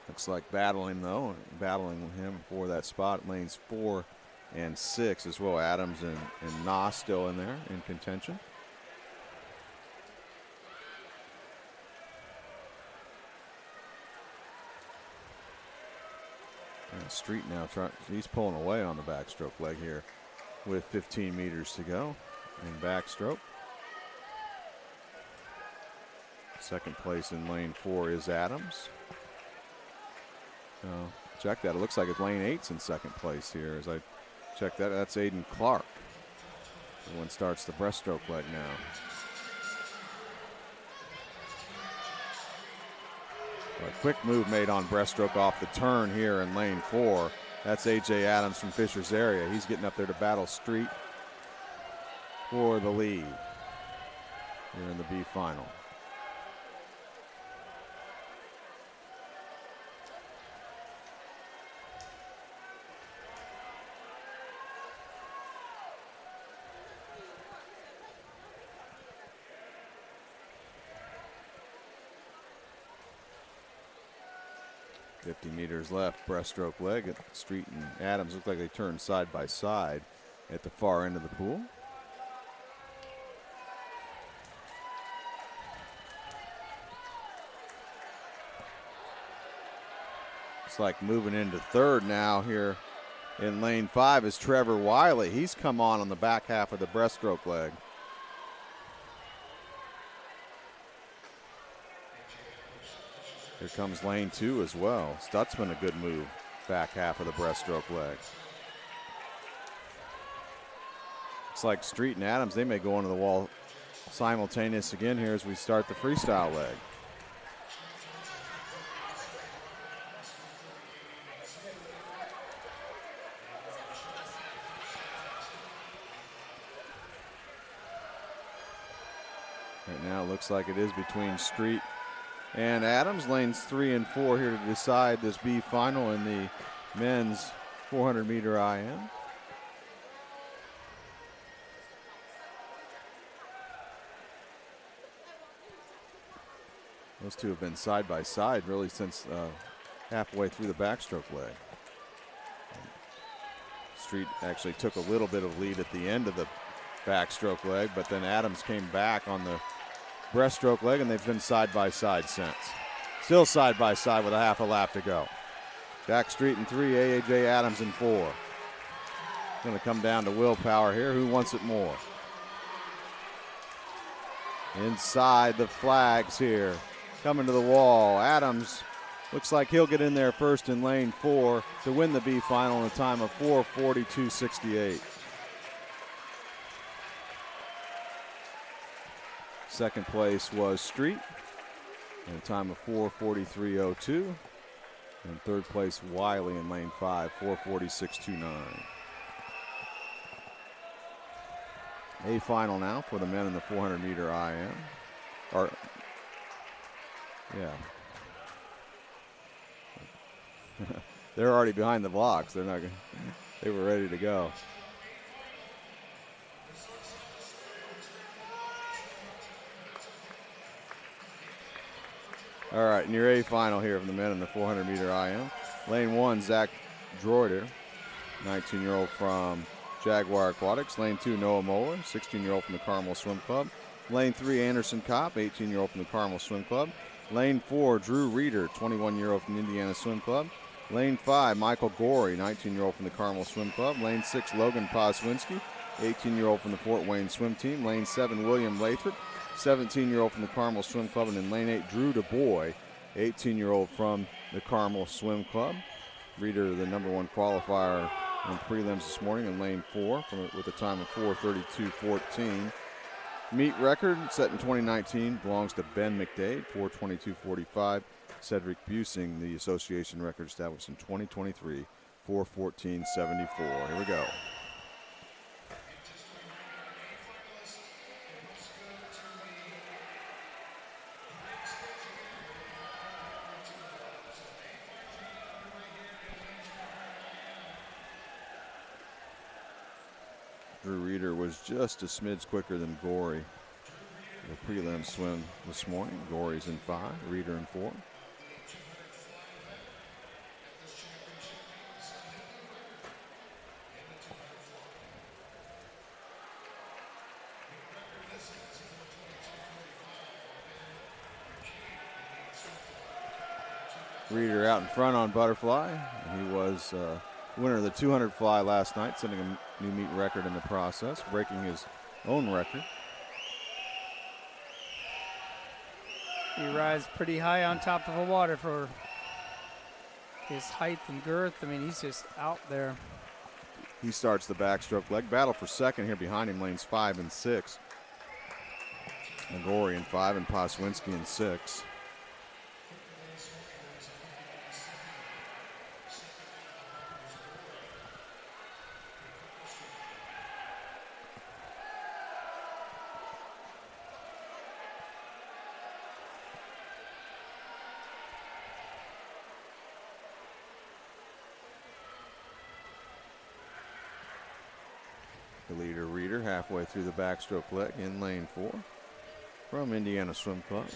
Looks like battling him for that spot. Lanes 4 and 6 as well. Adams and Noss still in there in contention. And Street now he's pulling away on the backstroke leg here with 15 meters to go in backstroke. Second place in lane 4 is Adams. Check that. It looks like it's lane 8's in second place here. As I check that, that's Aiden Clark. The one starts the breaststroke leg now. A quick move made on breaststroke off the turn here in lane 4. That's A.J. Adams from Fishers area. He's getting up there to battle Street for the lead here in the B final. .50 meters left, breaststroke leg. Street and Adams look like they turned side by side at the far end of the pool. It's like moving into third now here in lane 5 is Trevor Wiley. He's come on the back half of the breaststroke leg. Here comes lane 2 as well. Stutzman, a good move, back half of the breaststroke leg. Looks like Street and Adams, they may go into the wall simultaneous again here as we start the freestyle leg. Right now it looks like it is between Street and Adams. Lanes 3 and 4 here to decide this B final in the men's 400-meter IM. Those two have been side by side really since halfway through the backstroke leg. Street actually took a little bit of lead at the end of the backstroke leg, but then Adams came back on the breaststroke leg, and they've been side by side since. Still side by side with a half a lap to go. Jack Street in 3, AJ Adams in 4. It's going to come down to willpower here. Who wants it more? Inside the flags here. Coming to the wall. Adams looks like he'll get in there first in lane 4 to win the B final in a time of 4:42.68. Second place was Street in a time of 4:43.02. And third place Wiley in lane 5, 4:46.29. A final now for the men in the 400-meter IM. They're already behind the blocks. They're not. They were ready to go. All right, and your A final here from the men in the 400-meter IM. Lane 1, Zach Droider, 19-year-old from Jaguar Aquatics. Lane 2, Noah Moeller, 16-year-old from the Carmel Swim Club. Lane 3, Anderson Kopp, 18-year-old from the Carmel Swim Club. Lane 4, Drew Reeder, 21-year-old from Indiana Swim Club. Lane 5, Michael Gorey, 19-year-old from the Carmel Swim Club. Lane 6, Logan Poswinski, 18-year-old from the Fort Wayne Swim Team. Lane 7, William Lathrop, 17-year-old from the Carmel Swim Club. And in lane 8, Drew DuBois, 18-year-old from the Carmel Swim Club. Reeder, the number 1 qualifier in prelims this morning in lane 4 with a time of 4:32.14. Meet record set in 2019 belongs to Ben McDade, 4:22.45. Cedric Busing, the association record established in 2023, 4:14.74. Here we go. Drew Reeder was just a smidge quicker than Gorey. The prelim swim this morning. Gorey's in 5, Reeder in 4. Reeder out in front on butterfly. He was winner of the 200 fly last night, setting a new meet record in the process, breaking his own record. He rides pretty high on top of the water for his height and girth. I mean, he's just out there. He starts the backstroke leg. Battle for second here behind him, lanes 5 and 6. Gorey in 5 and Poswinski in 6. The leader, Reeder, halfway through the backstroke leg in lane 4 from Indiana Swim Club.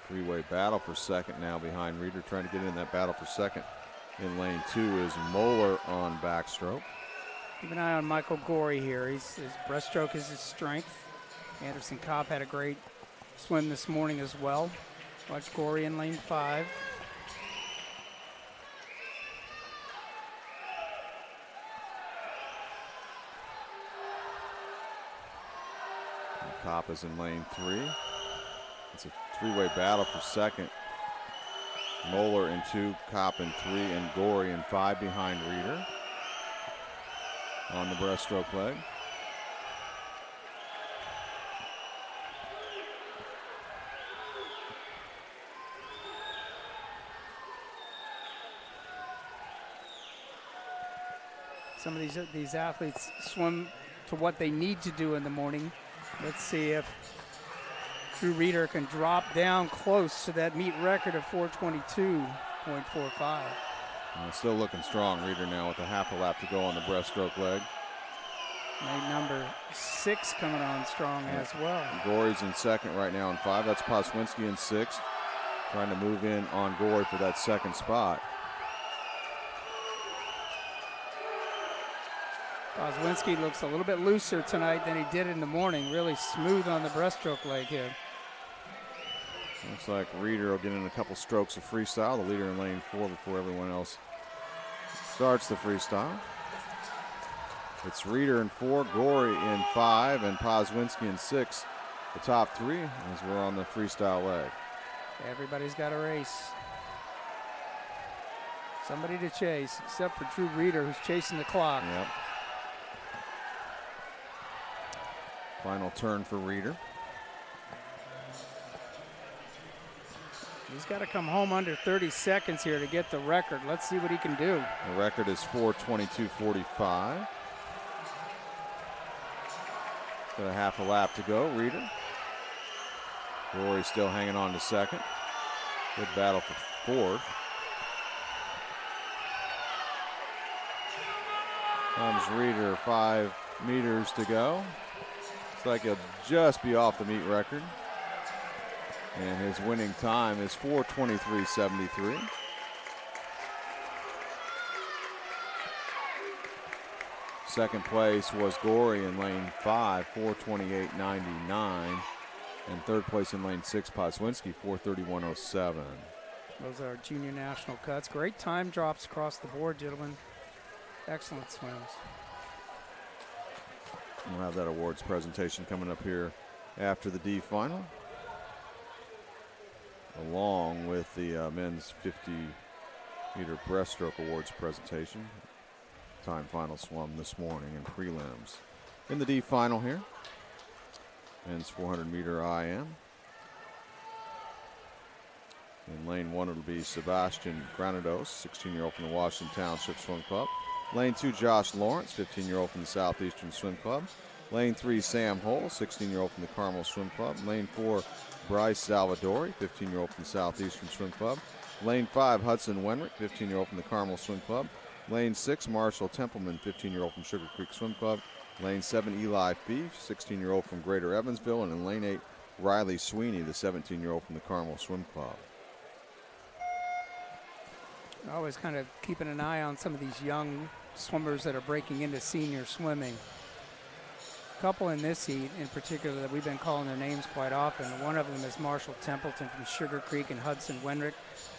Three-way battle for second now behind Reeder, trying to get in that battle for second. In lane 2 is Moeller on backstroke. Keep an eye on Michael Gorey here. His breaststroke is his strength. Anderson Kopp had a great swim this morning as well. Watch Gorey in lane 5. Kopp is in lane 3. It's a three-way battle for second. Moeller in 2, Kopp in 3, and Gorey in 5 behind Reeder on the breaststroke leg. some of these athletes swim to what they need to do in the morning. Let's see if Drew Reeder can drop down close to that meet record of 4:22.45. Still looking strong. Reeder now with a half a lap to go on the breaststroke leg. Lane number 6 coming on strong as well. Gorey's in second right now in 5. That's Poswinski in 6th. Trying to move in on Gorey for that second spot. Poswinski looks a little bit looser tonight than he did in the morning. Really smooth on the breaststroke leg here. Looks like Reeder will get in a couple strokes of freestyle, the leader in lane 4 before everyone else starts the freestyle. It's Reeder in 4, Gorey in 5, and Poswinski in 6. The top 3 as we're on the freestyle leg. Everybody's got a race. Somebody to chase, except for Drew Reeder, who's chasing the clock. Yep. Final turn for Reeder. He's got to come home under 30 seconds here to get the record. Let's see what he can do. The record is 4:22.45. Got a half a lap to go, Reeder. Gorey still hanging on to second. Good battle for fourth. Comes Reeder, 5 meters to go. Looks like he'll just be off the meet record. And his winning time is 4:23.73. Second place was Gorey in lane 5, 4:28.99. And third place in lane 6, Poswinski, 4:31.07. Those are junior national cuts. Great time drops across the board, gentlemen. Excellent swims. We'll have that awards presentation coming up here after the D final, along with the men's 50-meter breaststroke awards presentation. Time final swum this morning in prelims. In the D final here, men's 400-meter IM. In lane 1, it'll be Sebastian Granados, 16-year-old from the Washington Township Swim Club. Lane 2, Josh Lawrence, 15-year-old from the Southeastern Swim Club. Lane 3, Sam Hull, 16-year-old from the Carmel Swim Club. Lane 4, Bryce Salvadori, 15-year-old from the Southeastern Swim Club. Lane 5, Hudson Wenrick, 15-year-old from the Carmel Swim Club. Lane 6, Marshall Templeman, 15-year-old from Sugar Creek Swim Club. Lane 7, Eli Fee, 16-year-old from Greater Evansville. And in lane 8, Riley Sweeney, the 17-year-old from the Carmel Swim Club. Always kind of keeping an eye on some of these young swimmers that are breaking into senior swimming. A couple in this heat in particular that we've been calling their names quite often. One of them is Marshall Templeton from Sugar Creek and Hudson Wenrick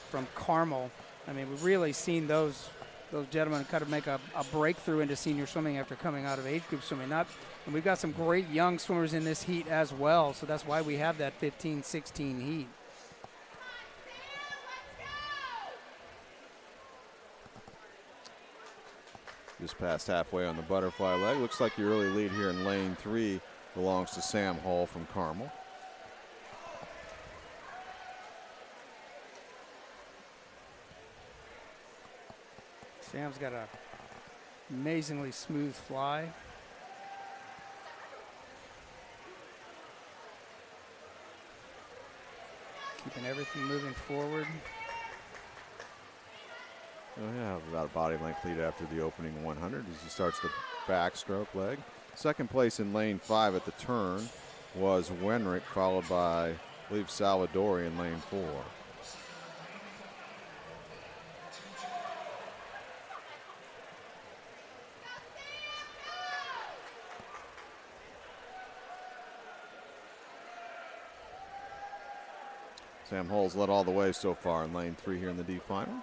from Carmel. I mean, we've really seen those gentlemen kind of make a breakthrough into senior swimming after coming out of age group swimming. And we've got some great young swimmers in this heat as well, so that's why we have that 15-16 heat. Just past halfway on the butterfly leg. Looks like the early lead here in lane 3 belongs to Sam Hall from Carmel. Sam's got a amazingly smooth fly. Keeping everything moving forward. He'll have about a body length lead after the opening 100 as he starts the backstroke leg. Second place in lane 5 at the turn was Wenrick, followed by, I believe, Salvadori in lane 4. Sam Hull's led all the way so far in lane 3 here in the D final.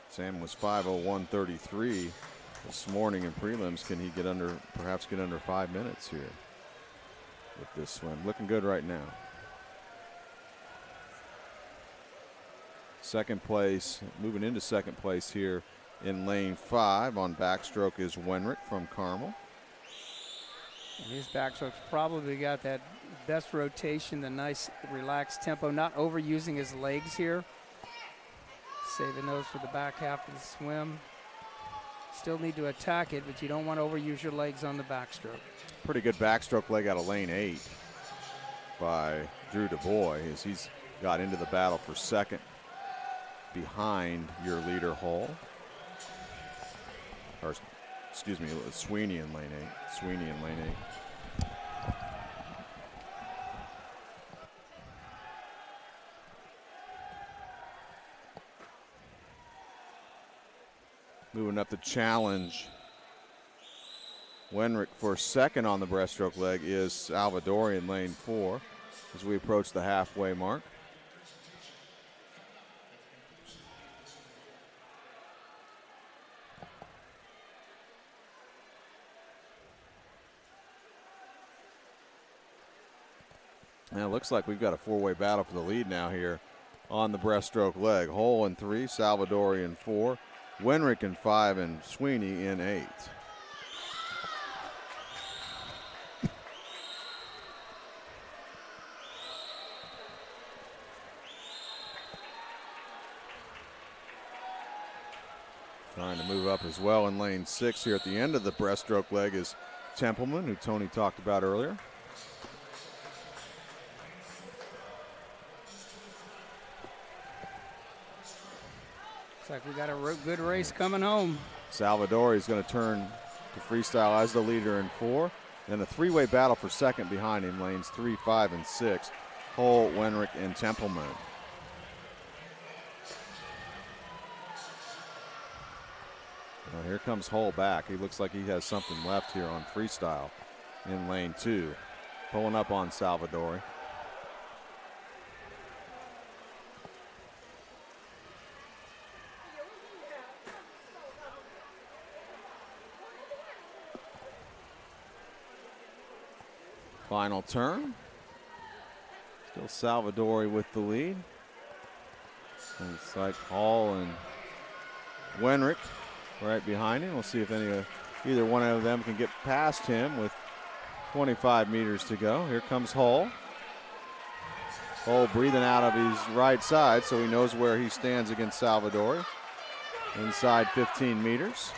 Sam was 5:01.33 this morning in prelims. Can he perhaps get under 5 minutes here with this swim? Looking good right now. Second place, moving into second place here In lane 5 on backstroke is Wenrick from Carmel. And his backstroke's probably got that best rotation, the nice relaxed tempo, not overusing his legs here. Saving those for the back half of the swim. Still need to attack it, but you don't want to overuse your legs on the backstroke. Pretty good backstroke leg out of lane 8 by Drew DuBois as he's got into the battle for second behind your leader Hull. Or, excuse me, it was Sweeney in lane 8. Sweeney in lane 8. Moving up the challenge. Wenrick for second on the breaststroke leg is Salvadori in lane 4 as we approach the halfway mark. Now it looks like we've got a four-way battle for the lead now here on the breaststroke leg. Hull in 3, Salvadori in 4, Wenrick in 5, and Sweeney in 8. Trying to move up as well in lane 6 here at the end of the breaststroke leg is Templeman, who Tony talked about earlier. Looks like we got a good race coming home. Salvadori is going to turn to freestyle as the leader in 4. Then a three-way battle for second behind him, lanes 3, 5, and 6. Hull, Wenrick, and Templeman. Well, here comes Hull back. He looks like he has something left here on freestyle in lane 2. Pulling up on Salvadori. Final turn. Still Salvadori with the lead. And it's like Hall and Wenrick right behind him. We'll see if either one of them can get past him with 25 meters to go. Here comes Hull. Hull breathing out of his right side, so he knows where he stands against Salvadori. Inside 15 meters.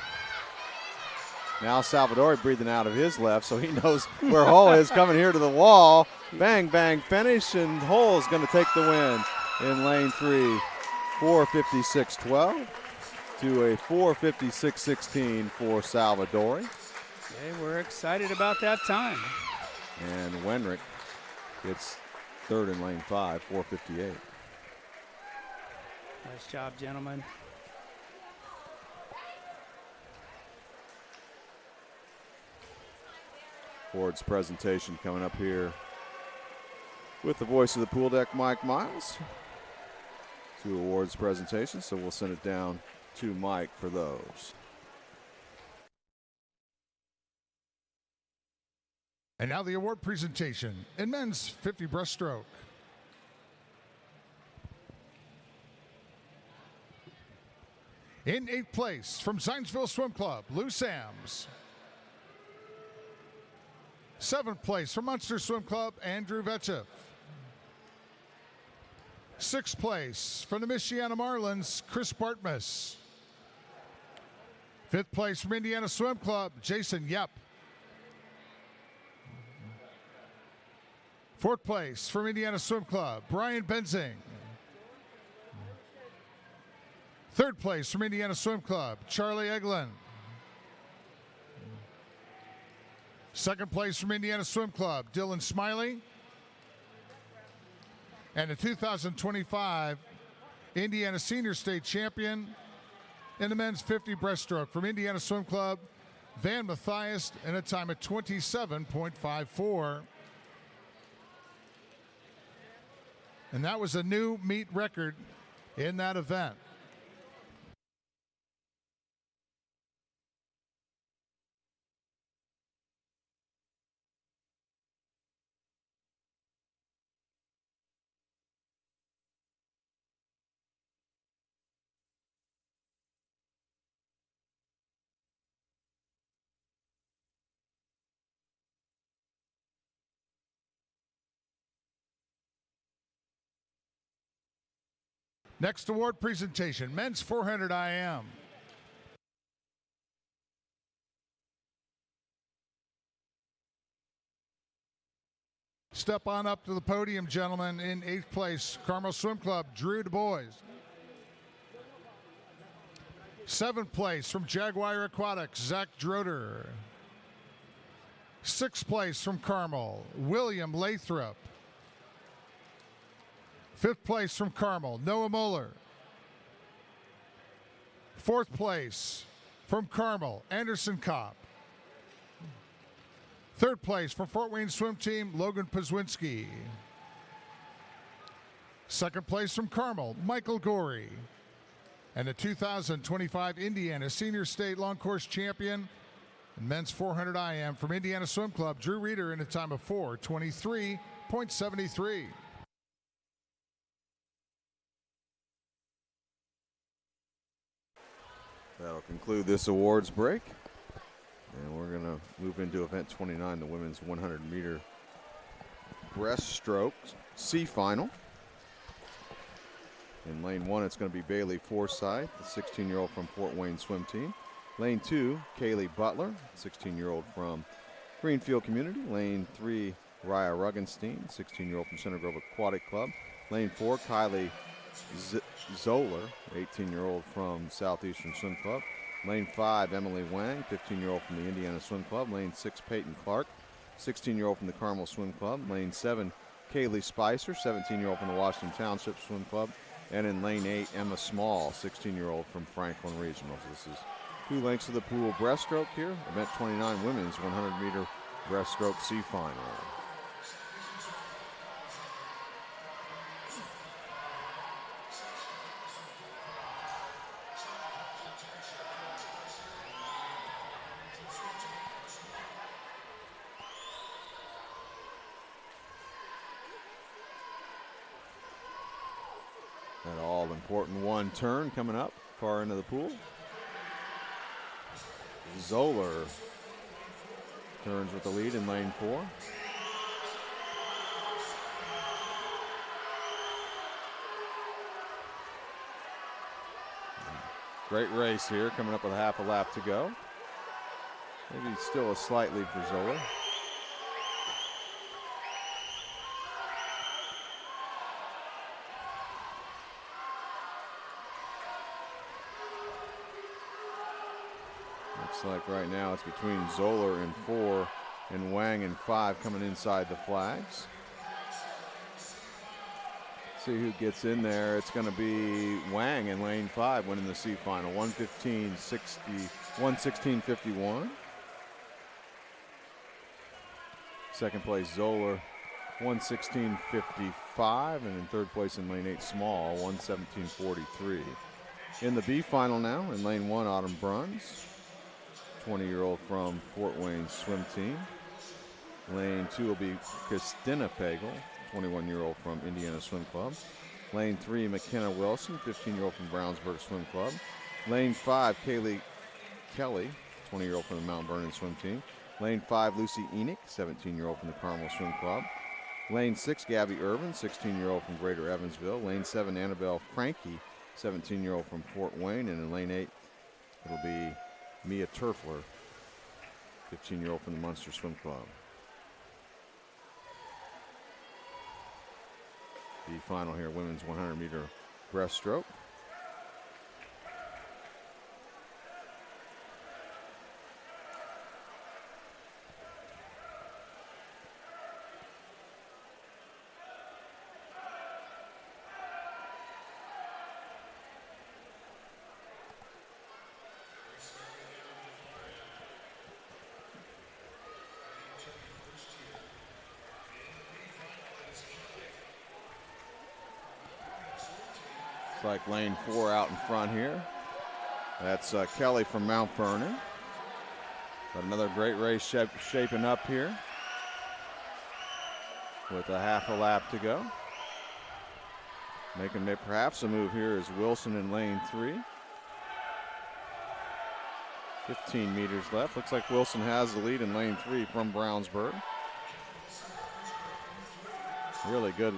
Now Salvadori breathing out of his left, so he knows where Hull is, coming here to the wall. Bang, bang, finish, and Hull is going to take the win in lane 3. 4:56.12 to a 4:56.16 for Salvadori. Okay, we're excited about that time. And Wenrick gets third in lane 5, 4:58. Nice job, gentlemen. Ford's presentation coming up here with the voice of the pool deck, Mike Miles. 2 awards presentations, so we'll send it down to Mike for those. And now the award presentation in men's 50 breaststroke. In 8th place from Zionsville Swim Club, Lou Sams. 7th place from Munster Swim Club, Andrew Vetchev. 6th place from the Michiana Marlins, Chris Bartmus. 5th place from Indiana Swim Club, Jason Yep. 4th place from Indiana Swim Club, Brian Benzing. 3rd place from Indiana Swim Club, Charlie Eglin. 2nd place from Indiana Swim Club, Dylan Smiley. And the 2025 Indiana Senior State Champion in the men's 50 breaststroke from Indiana Swim Club, Van Mathias, in a time of 27.54. And that was a new meet record in that event. Next award presentation, men's 400 IM. Step on up to the podium, gentlemen. In 8th place, Carmel Swim Club, Drew Du Bois. 7th place from Jaguar Aquatics, Zach Droder. 6th place from Carmel, William Lathrop. 5th place from Carmel, Noah Muller. 4th place from Carmel, Anderson Kopp. 3rd place from Fort Wayne Swim Team, Logan Pazwinski. 2nd place from Carmel, Michael Gorey. And the 2025 Indiana Senior State Long Course Champion and men's 400 IM from Indiana Swim Club, Drew Reeder, in a time of 4:23.73. That'll conclude this awards break. And we're going to move into event 29, the women's 100-meter breaststroke C final. In lane 1, it's going to be Bailey Forsyth, the 16-year-old from Fort Wayne Swim Team. Lane 2, Kaylee Butler, 16-year-old from Greenfield Community. Lane 3, Raya Ruggenstein, 16-year-old from Center Grove Aquatic Club. Lane 4, Kylie Zoller, 18-year-old from Southeastern Swim Club. Lane 5, Emily Wang, 15-year-old from the Indiana Swim Club. Lane 6, Peyton Clark, 16-year-old from the Carmel Swim Club. Lane 7, Kaylee Spicer, 17-year-old from the Washington Township Swim Club. And in lane 8, Emma Small, 16-year-old from Franklin Regionals. This is 2 lengths of the pool breaststroke here. Event 29, women's 100-meter breaststroke C final. That all-important one turn coming up far into the pool. Zoller turns with the lead in lane 4. Great race here, coming up with half a lap to go. Maybe still a slight lead for Zoller. Looks like right now it's between Zoller in 4 and Wang in 5 coming inside the flags. See who gets in there. It's going to be Wang in lane 5 winning the C final, 1:15.51. Second place Zoller, 1:16.55, and in third place in lane 8 Small, 1:17.43. In the B final now, in lane 1 Autumn Bruns, 20-year-old from Fort Wayne Swim Team. Lane 2 will be Christina Pagel, 21-year-old from Indiana Swim Club. Lane 3, McKenna Wilson, 15-year-old from Brownsburg Swim Club. Lane 5, Kaylee Kelly, 20-year-old from the Mount Vernon Swim Team. Lane 5, Lucy Enoch, 17-year-old from the Carmel Swim Club. Lane 6, Gabby Irvin, 16-year-old from Greater Evansville. Lane 7, Annabelle Frankie, 17-year-old from Fort Wayne. And in lane 8, it'll be Mia Turfler, 15-year-old from the Munster Swim Club. The final here, women's 100-meter breaststroke. It's like lane 4 out in front here. That's Kelly from Mount Vernon. But another great race shaping up here with a half a lap to go. Making perhaps a move here is Wilson in lane 3. 15 meters left. Looks like Wilson has the lead in lane 3 from Brownsburg. Really good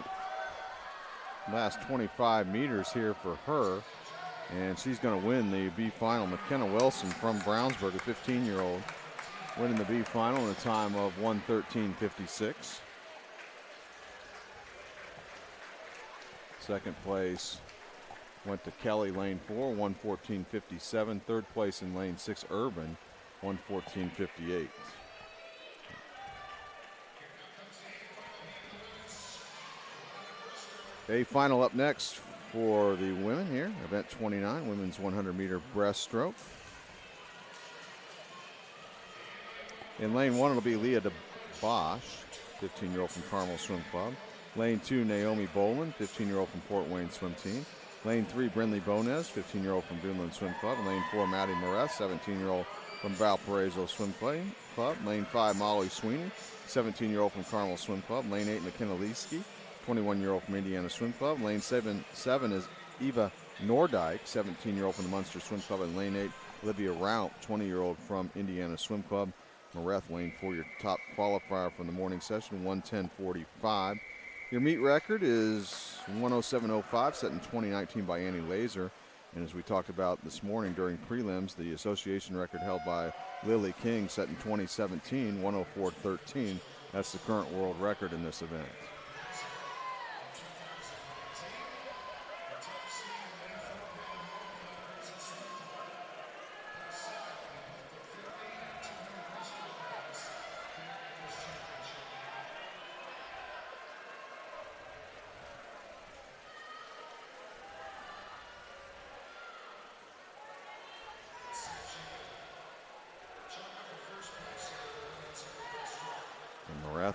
last 25 meters here for her. And she's going to win the B final. McKenna Wilson from Brownsburg, a 15-year-old, winning the B final in a time of 1:13.56. Second place went to Kelly, lane 4, 1:14.57. Third place in lane 6, Urban, 1:14.58. A final up next for the women here, event 29, women's 100-meter breaststroke. In lane 1, it'll be Leah DeBosch, 15-year-old from Carmel Swim Club. Lane 2, Naomi Boland, 15-year-old from Fort Wayne Swim Team. Lane 3, Brindley Bonez, 15-year-old from Dunland Swim Club. And lane 4, Maddie Moretz, 17-year-old from Valparaiso Swim Club. Lane 5, Molly Sweeney, 17-year-old from Carmel Swim Club. Lane 8, McKenna Leesky, 21-year-old from Indiana Swim Club. Lane 7 is Eva Nordyke, 17-year-old from the Munster Swim Club. And lane 8, Olivia Raup, 20-year-old from Indiana Swim Club. Moretz, lane 4, your top qualifier from the morning session, 1:10.45. Your meet record is 107.05, set in 2019 by Annie Laser. And as we talked about this morning during prelims, the association record held by Lily King, set in 2017, 104.13. That's the current world record in this event.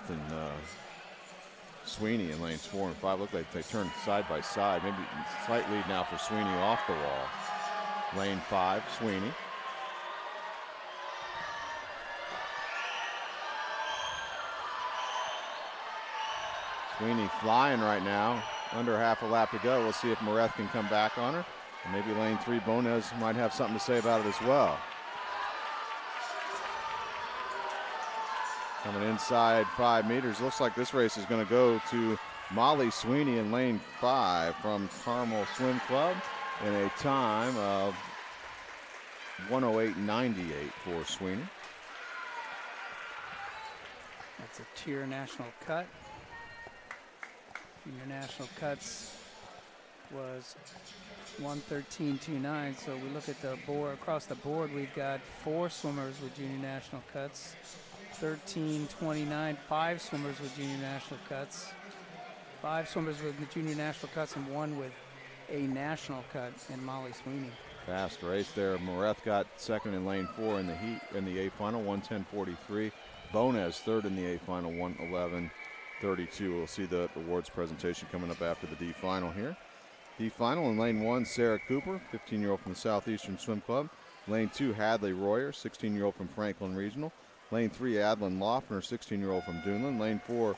And Sweeney in lanes 4 and 5 look like they turned side by side. Maybe slight lead now for Sweeney off the wall. Lane 5, Sweeney. Sweeney flying right now. Under half a lap to go. We'll see if Moretz can come back on her. And maybe lane 3, Bonez might have something to say about it as well. Coming inside 5 meters. Looks like this race is going to go to Molly Sweeney in lane 5 from Carmel Swim Club in a time of 108.98 for Sweeney. That's a tier national cut. Junior national cuts was 113.29. So we look at the board, across the board, we've got 4 swimmers with junior national cuts. 13.29, 5 swimmers with junior national cuts, 5 swimmers with the junior national cuts, and 1 with a national cut in Molly Sweeney. Fast race there. Moretz got second in lane 4 in the heat in the A final, 1:10.43. Bonez third in the A final, 1:11.32. We'll see the awards presentation coming up after the D final here. D final in lane 1, Sarah Cooper, 15-year-old from the Southeastern Swim Club. Lane 2, Hadley Royer, 16-year-old from Franklin Regional. Lane 3, Adlin Loeffner, 16-year-old from Dunland. Lane 4,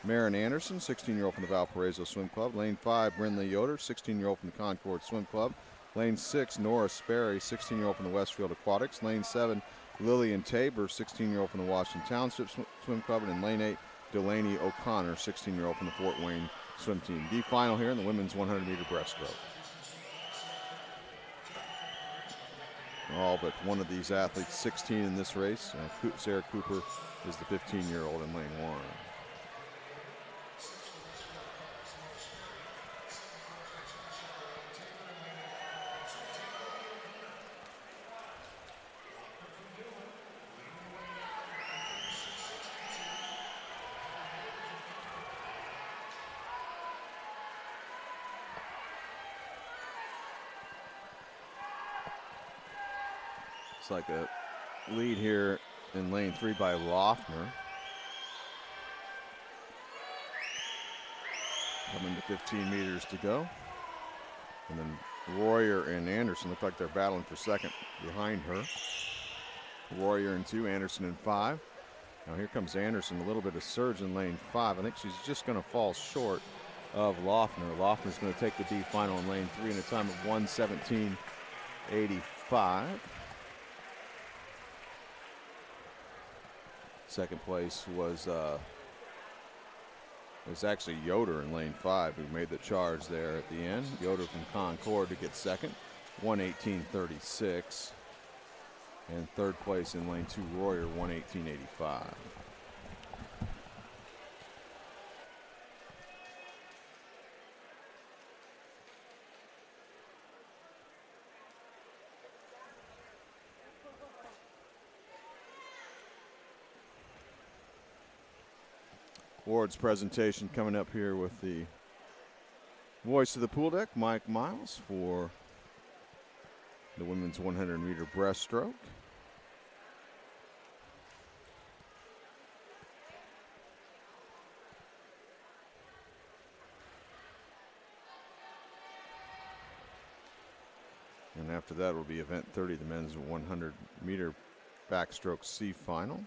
Marin Anderson, 16-year-old from the Valparaiso Swim Club. Lane 5, Brindley Yoder, 16-year-old from the Concord Swim Club. Lane 6, Nora Sperry, 16-year-old from the Westfield Aquatics. Lane 7, Lillian Tabor, 16-year-old from the Washington Township Swim Club. And in lane 8, Delaney O'Connor, 16-year-old from the Fort Wayne Swim Team. D final here in the women's 100-meter breaststroke. All but one of these athletes 16 in this race. Sarah Cooper is the 15-year-old in lane 1. It's like a lead here in lane 3 by Loeffner. Coming to 15 meters to go. And then Royer and Anderson look like they're battling for second behind her. Royer in 2, Anderson in 5. Now here comes Anderson, a little bit of surge in lane 5. I think she's just going to fall short of Loeffner. Loeffner's going to take the D final in lane 3 in a time of 1:17.85. Second place was It was actually Yoder in lane 5 who made the charge there at the end. Yoder from Concord to get second, 1:18.36. And third place in lane 2, Royer, 1:18.85. Ward's presentation coming up here with the voice of the pool deck, Mike Miles, for the women's 100-meter breaststroke. And after that will be event 30, the men's 100-meter backstroke C final.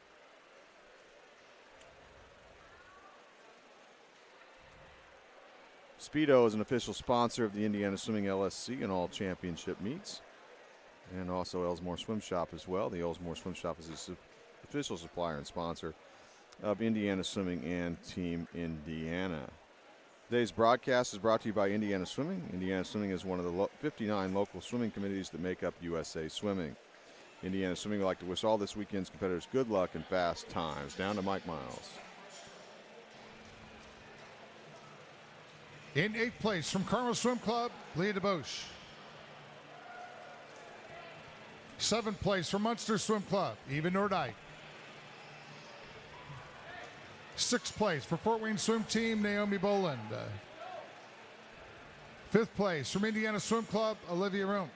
Speedo is an official sponsor of the Indiana Swimming LSC and all championship meets, and also Elsmore Swim Shop as well. The Elsmore Swim Shop is the official supplier and sponsor of Indiana Swimming and Team Indiana. Today's broadcast is brought to you by Indiana Swimming. Indiana Swimming is one of the 59 local swimming committees that make up USA Swimming. Indiana Swimming would like to wish all this weekend's competitors good luck and fast times. Down to Mike Miles. In 8th place from Carmel Swim Club, Leah DeBoche. 7th place from Munster Swim Club, Eva Nordijk. 6th place for Fort Wayne Swim Team, Naomi Boland. 5th place from Indiana Swim Club, Olivia Room.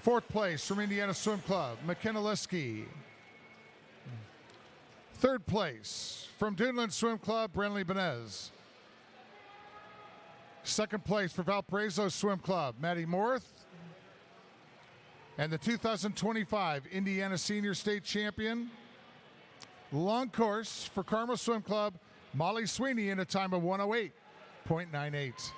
4th place from Indiana Swim Club, McKenna Leski. 3rd place from Duneland Swim Club, Brenly Benez. 2nd place for Valparaiso Swim Club, Maddie Morth. And the 2025 Indiana Senior State Champion, long course for Carmel Swim Club, Molly Sweeney, in a time of 1:08.98.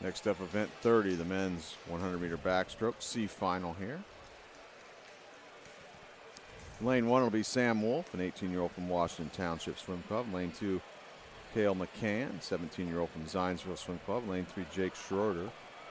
Next up, event 30, the men's 100-meter backstroke C final here. Lane 1 will be Sam Wolf, an 18-year-old from Washington Township Swim Club. Lane 2, Cale McCann, 17-year-old from Zionsville Swim Club. Lane 3, Jake Schroeder,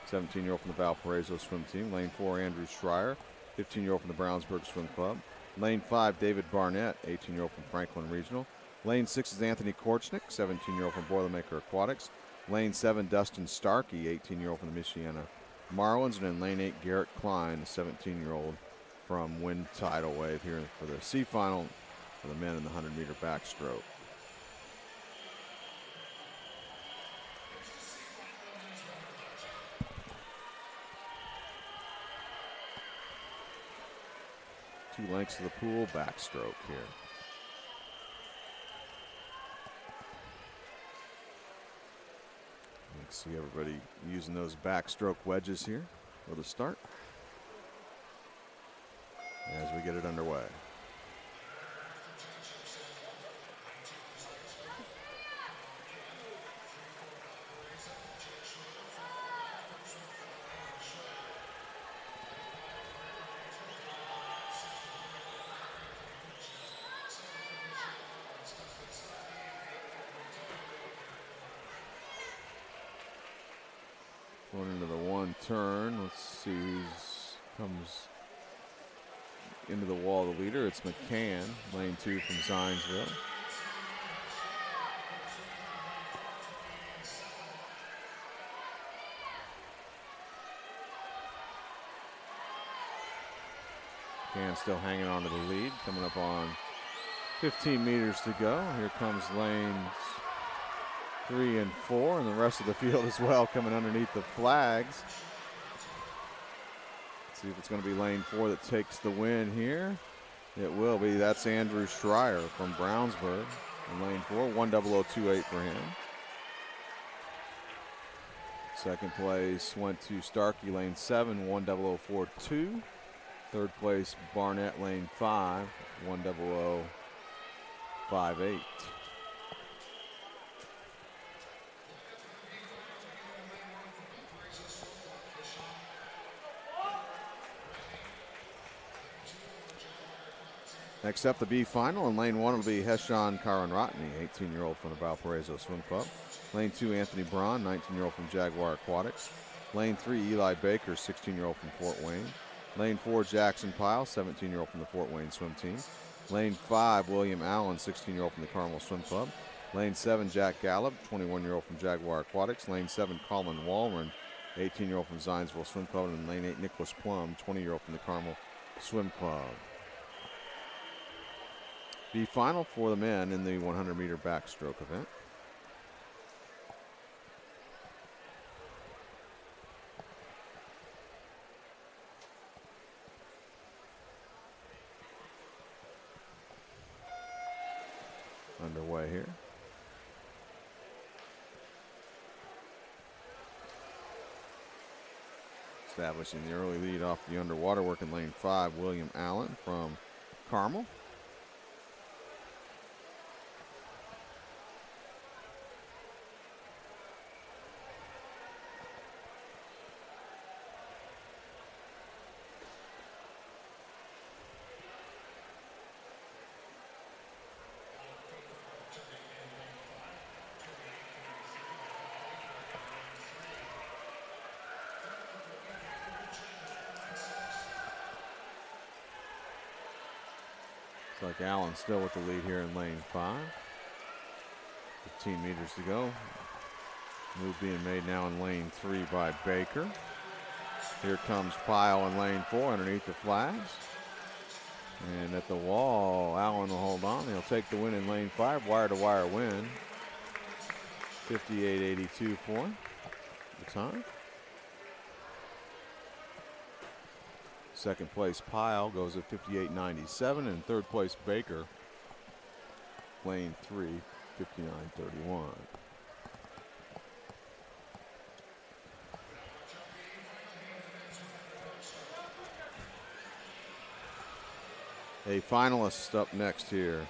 17-year-old from the Valparaiso Swim Team. Lane 4, Andrew Schreier, 15-year-old from the Brownsburg Swim Club. Lane 5, David Barnett, 18-year-old from Franklin Regional. Lane 6 is Anthony Korchnik, 17-year-old from Boilermaker Aquatics. Lane 7, Dustin Starkey, 18-year-old from the Michiana Marlins. And in lane 8, Garrett Klein, a 17-year-old from Wind Tidal Wave, here for the C final for the men in the 100-meter backstroke. Two lengths to the pool, backstroke here. You can see everybody using those backstroke wedges here for the start as we get it underway. Going into the one turn. Let's see who comes into the wall, the leader. It's McCann, lane 2 from Zionsville. McCann still hanging on to the lead, coming up on 15 meters to go. Here comes lanes 3 and 4, and the rest of the field as well coming underneath the flags. See if it's going to be lane 4 that takes the win here. It will be. That's Andrew Schreier from Brownsburg in lane 4, 1:00.28 for him. Second place went to Starkey, lane 7, 1:00.42. Third place, Barnett, lane 5, 1:00.58. Next up, the B final. In lane 1, it'll be Heshan Karanratni, 18-year-old from the Valparaiso Swim Club. Lane 2, Anthony Braun, 19-year-old from Jaguar Aquatics. Lane 3, Eli Baker, 16-year-old from Fort Wayne. Lane 4, Jackson Pyle, 17-year-old from the Fort Wayne Swim Team. Lane 5, William Allen, 16-year-old from the Carmel Swim Club. Lane 7, Jack Gallup, 21-year-old from Jaguar Aquatics. Lane 7, Colin Walren, 18-year-old from Zionsville Swim Club. And lane 8, Nicholas Plum, 20-year-old from the Carmel Swim Club. The final for the men in the 100-meter backstroke event. Underway here. Establishing the early lead off the underwater work in lane 5, William Allen from Carmel. Looks like Allen still with the lead here in lane 5. 15 meters to go. Move being made now in lane 3 by Baker. Here comes Pyle in lane 4 underneath the flags. And at the wall, Allen will hold on. He'll take the win in lane 5, wire-to-wire win. 58.82 for the time. Second place, Pyle goes at 58.97, and third place, Baker, lane 3, 59.31. A finalist up next here,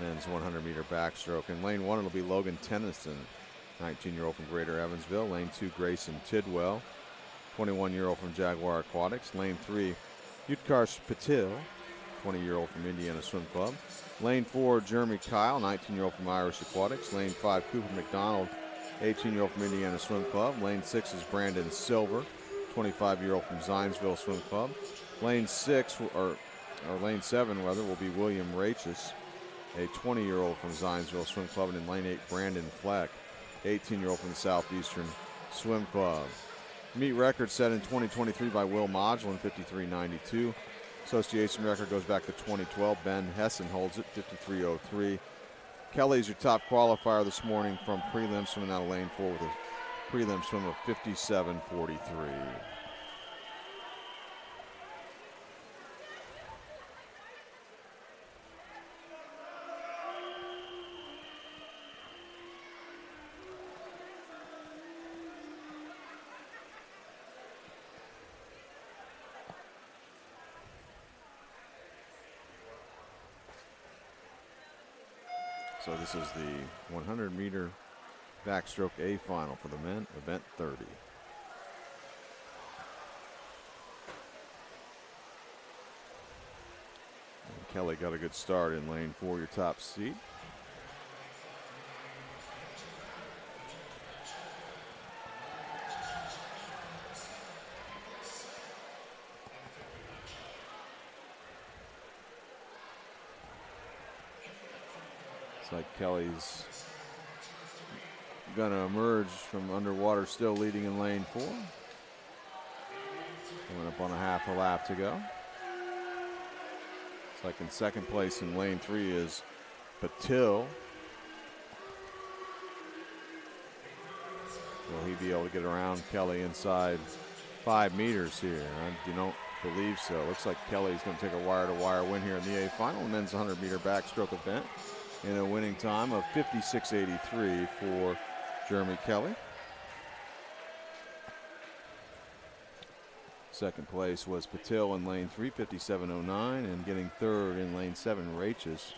men's 100-meter backstroke. In lane 1, it'll be Logan Tennyson, 19-year-old from Greater Evansville. Lane 2, Grayson Tidwell, 21-year-old from Jaguar Aquatics. Lane 3, Utkarsh Patil, 20-year-old from Indiana Swim Club. Lane 4, Jeremy Kyle, 19-year-old from Irish Aquatics. Lane 5, Cooper McDonald, 18-year-old from Indiana Swim Club. Lane 6 is Brandon Silver, 25-year-old from Zionsville Swim Club. Lane 6, or lane 7 rather, will be William Rachis, a 20-year-old from Zionsville Swim Club. And in lane 8, Brandon Fleck, 18-year-old from the Southeastern Swim Club. Meet record set in 2023 by Will Modulin, 53.92. Association record goes back to 2012. Ben Hessen holds it, 53.03. Kelly's your top qualifier this morning from prelim, swimming out of lane 4 with a prelim swim of 57.43. So this is the 100-meter backstroke A final for the men, event 30. And Kelly got a good start in lane 4, your top seat. Like Kelly's gonna emerge from underwater, still leading in lane 4. Coming up on a half a lap to go. It's like in second place in lane 3 is Patil. Will he be able to get around Kelly inside 5 meters here? I don't believe so. Looks like Kelly's gonna take a wire-to-wire win here in the A final, men's 100-meter backstroke event, in a winning time of 56.83 for Jeremy Kelly. Second place was Patil in lane 3, 57.09, and getting third in lane 7, Rachis,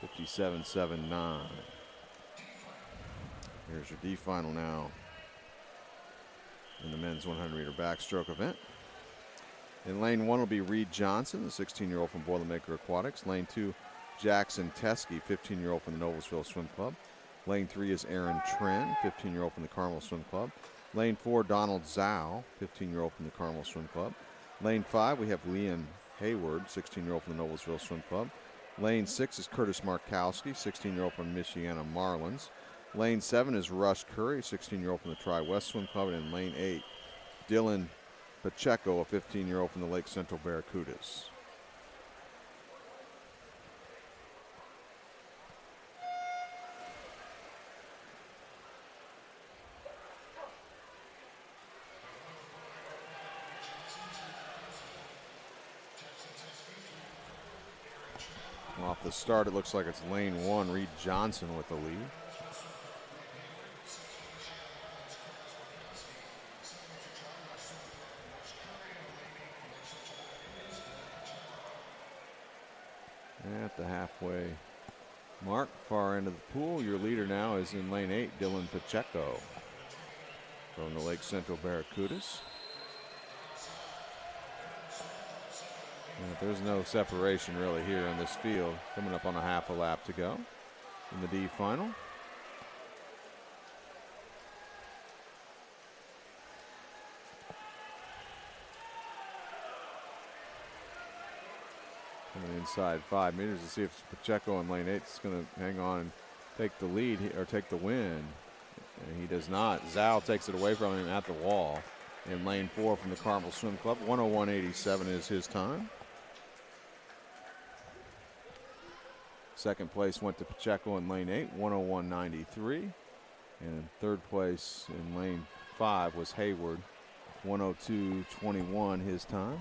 57.79. Here's your D final now in the men's 100-meter backstroke event. In lane 1 will be Reed Johnson, the 16-year-old from Boilermaker Aquatics. Lane 2, Jackson Teskey, 15-year-old from the Noblesville Swim Club. Lane 3 is Aaron Tren, 15-year-old from the Carmel Swim Club. Lane 4, Donald Zhao, 15-year-old from the Carmel Swim Club. Lane 5, we have Liam Hayward, 16-year-old from the Noblesville Swim Club. Lane 6 is Curtis Markowski, 16-year-old from Michiana Marlins. Lane 7 is Rush Curry, 16-year-old from the Tri-West Swim Club. And in lane 8, Dylan Pacheco, a 15-year-old from the Lake Central Barracudas. Off the start, it looks like it's lane 1, Reed Johnson with the lead. At the halfway mark, far end of the pool, your leader now is in lane 8, Dylan Pacheco from the Lake Central Barracudas. There's no separation really here in this field. Coming up on a half a lap to go in the D final. Coming inside 5 meters to see if Pacheco in lane 8 is going to hang on and take the lead or take the win. And he does not. Zhao takes it away from him at the wall. In lane 4 from the Carmel Swim Club, 101.87 is his time. Second place went to Pacheco in lane 8, 101.93. And third place in lane 5 was Hayward, 102.21 his time.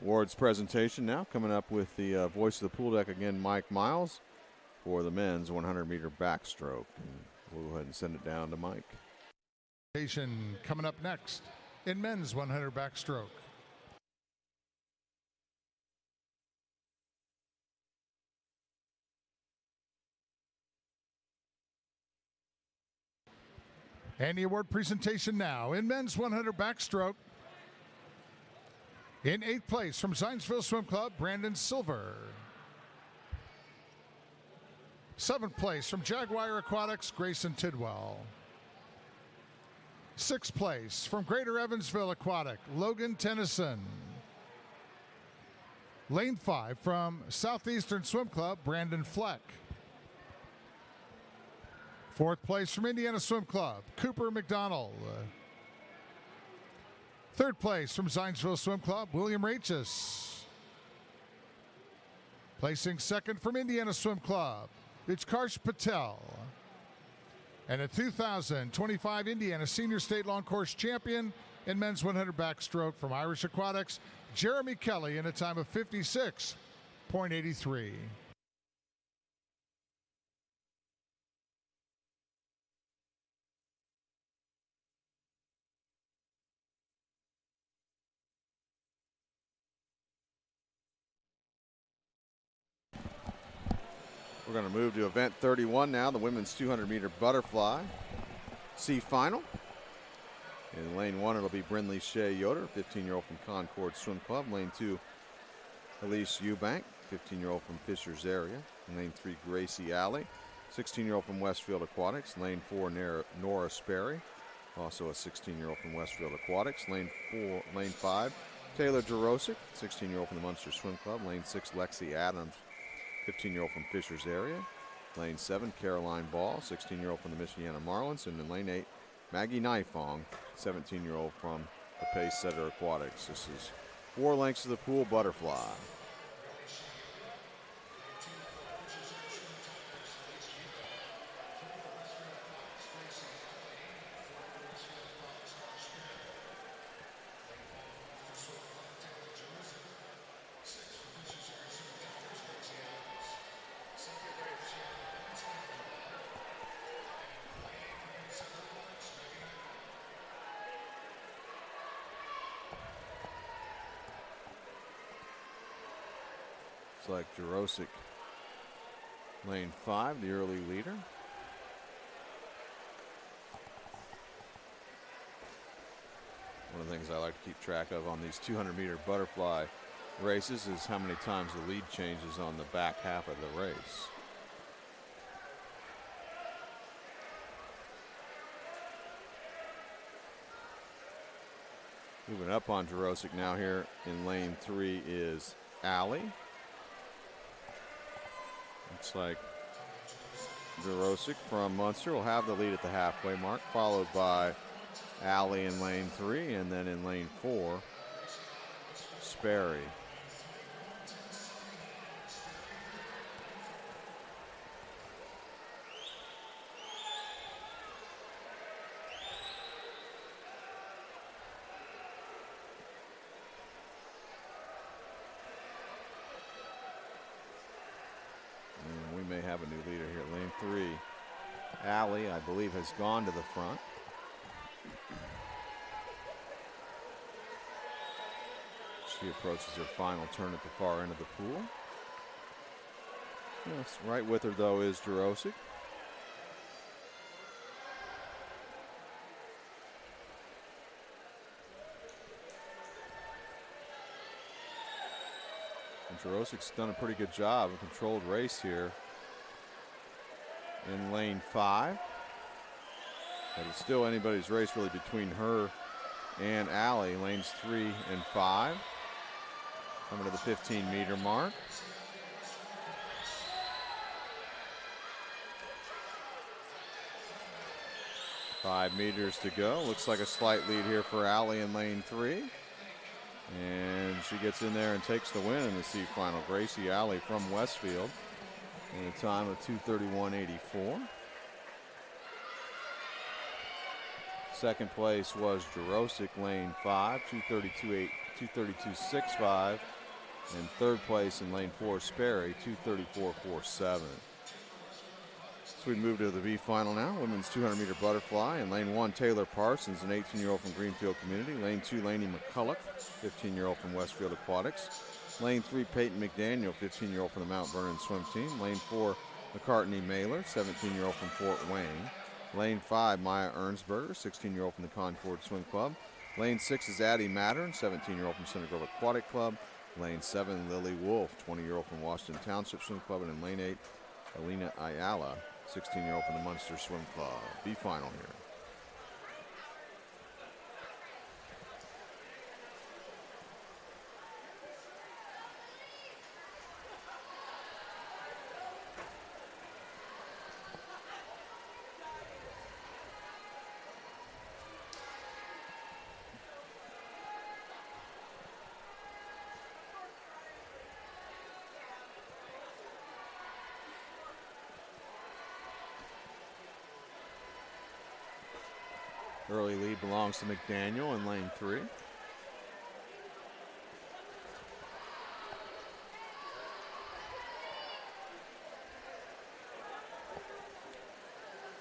Awards presentation now coming up with the voice of the pool deck again, Mike Miles, for the men's 100-meter backstroke. And we'll go ahead and send it down to Mike. Coming up next in men's 100 backstroke. And the award presentation now in men's 100 backstroke. In 8th place from Zionsville Swim Club, Brandon Silver. 7th place from Jaguar Aquatics, Grayson Tidwell. 6th place from Greater Evansville Aquatic, Logan Tennyson. Lane 5 from Southeastern Swim Club, Brandon Fleck. 4th place from Indiana Swim Club, Cooper McDonald. 3rd place from Zionsville Swim Club, William Rachis. Placing 2nd from Indiana Swim Club, Karsh Patel. And a 2025 Indiana Senior State Long Course Champion in men's 100 backstroke from Irish Aquatics, Jeremy Kelly, in a time of 56.83. We're going to move to event 31 now, the women's 200-meter butterfly C final. In lane 1, it'll be Brinley Shea Yoder, 15-year-old from Concord Swim Club. Lane 2, Elise Eubank, 15-year-old from Fishers area. In lane 3, Gracie Alley, 16-year-old from Westfield Aquatics. Lane 4, Nora Sperry, also a 16-year-old from Westfield Aquatics. Lane 5, Taylor Jarosik, 16-year-old from the Munster Swim Club. Lane 6, Lexi Adams, 15-year-old from Fishers area. Lane 7, Caroline Ball, 16-year-old from the Michiana Marlins. And in lane 8, Maggie Nifong, 17-year-old from the Pace Setter Aquatics. This is 4 lengths to the pool butterfly. Looks like Jarosik, lane 5, the early leader. One of the things I like to keep track of on these 200-meter butterfly races is how many times the lead changes on the back half of the race. Moving up on Jurosic now here in lane 3 is Allie. Looks like Jurosic from Munster will have the lead at the halfway mark, followed by Allie in lane 3, and then in lane 4, Sperry. May have a new leader here. Lane 3, Allie, I believe, has gone to the front. She approaches her final turn at the far end of the pool. Yes, right with her, though, is Jurosic. And Jurosic's done a pretty good job, a controlled race here in lane 5. But it's still anybody's race really between her and Allie. Lanes 3 and 5. Coming to the 15-meter mark. Five meters to go. Looks like a slight lead here for Allie in lane 3. And she gets in there and takes the win in the C final. Gracie Allie from Westfield in a time of 2:31.84. Second place was Jurosic, lane 5, 2:32.65. And third place in lane 4, Sperry, 2:34.47. So we move to the V final now. Women's 200-meter butterfly. In lane 1, Taylor Parsons, an 18-year-old from Greenfield Community. Lane 2, Lainey McCulloch, 15-year-old from Westfield Aquatics. Lane 3, Peyton McDaniel, 15-year-old from the Mount Vernon swim team. Lane 4, McCartney Mailer, 17-year-old from Fort Wayne. Lane 5, Maya Ernsberger, 16-year-old from the Concord Swim Club. Lane 6 is Addie Mattern, 17-year-old from Center Grove Aquatic Club. Lane 7, Lily Wolf, 20-year-old from Washington Township Swim Club. And in lane 8, Alina Ayala, 16-year-old from the Munster Swim Club. B final here. Early lead belongs to McDaniel in lane 3.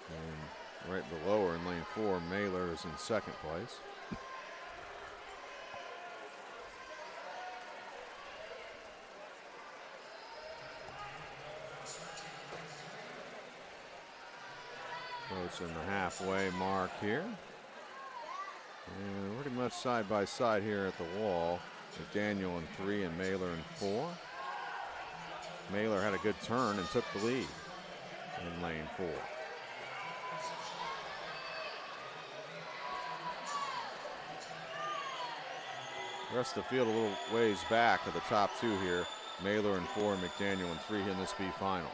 And right below her in lane 4, Mailer is in second place. Approaching the halfway mark here. And pretty much side by side here at the wall. McDaniel in 3 and Mailer in 4. Mailer had a good turn and took the lead in lane 4. The rest of the field a little ways back to the top two here. Mailer in 4 and McDaniel in 3 in this B final.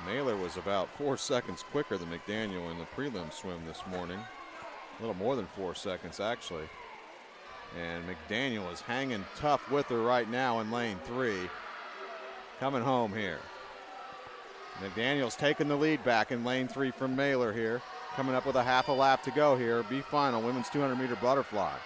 Mailer was about 4 seconds quicker than McDaniel in the prelim swim this morning. A little more than 4 seconds, actually. And McDaniel is hanging tough with her right now in lane 3. Coming home here. McDaniel's taking the lead back in lane 3 from Mailer here. Coming up with a half a lap to go here. B final, women's 200-meter butterfly.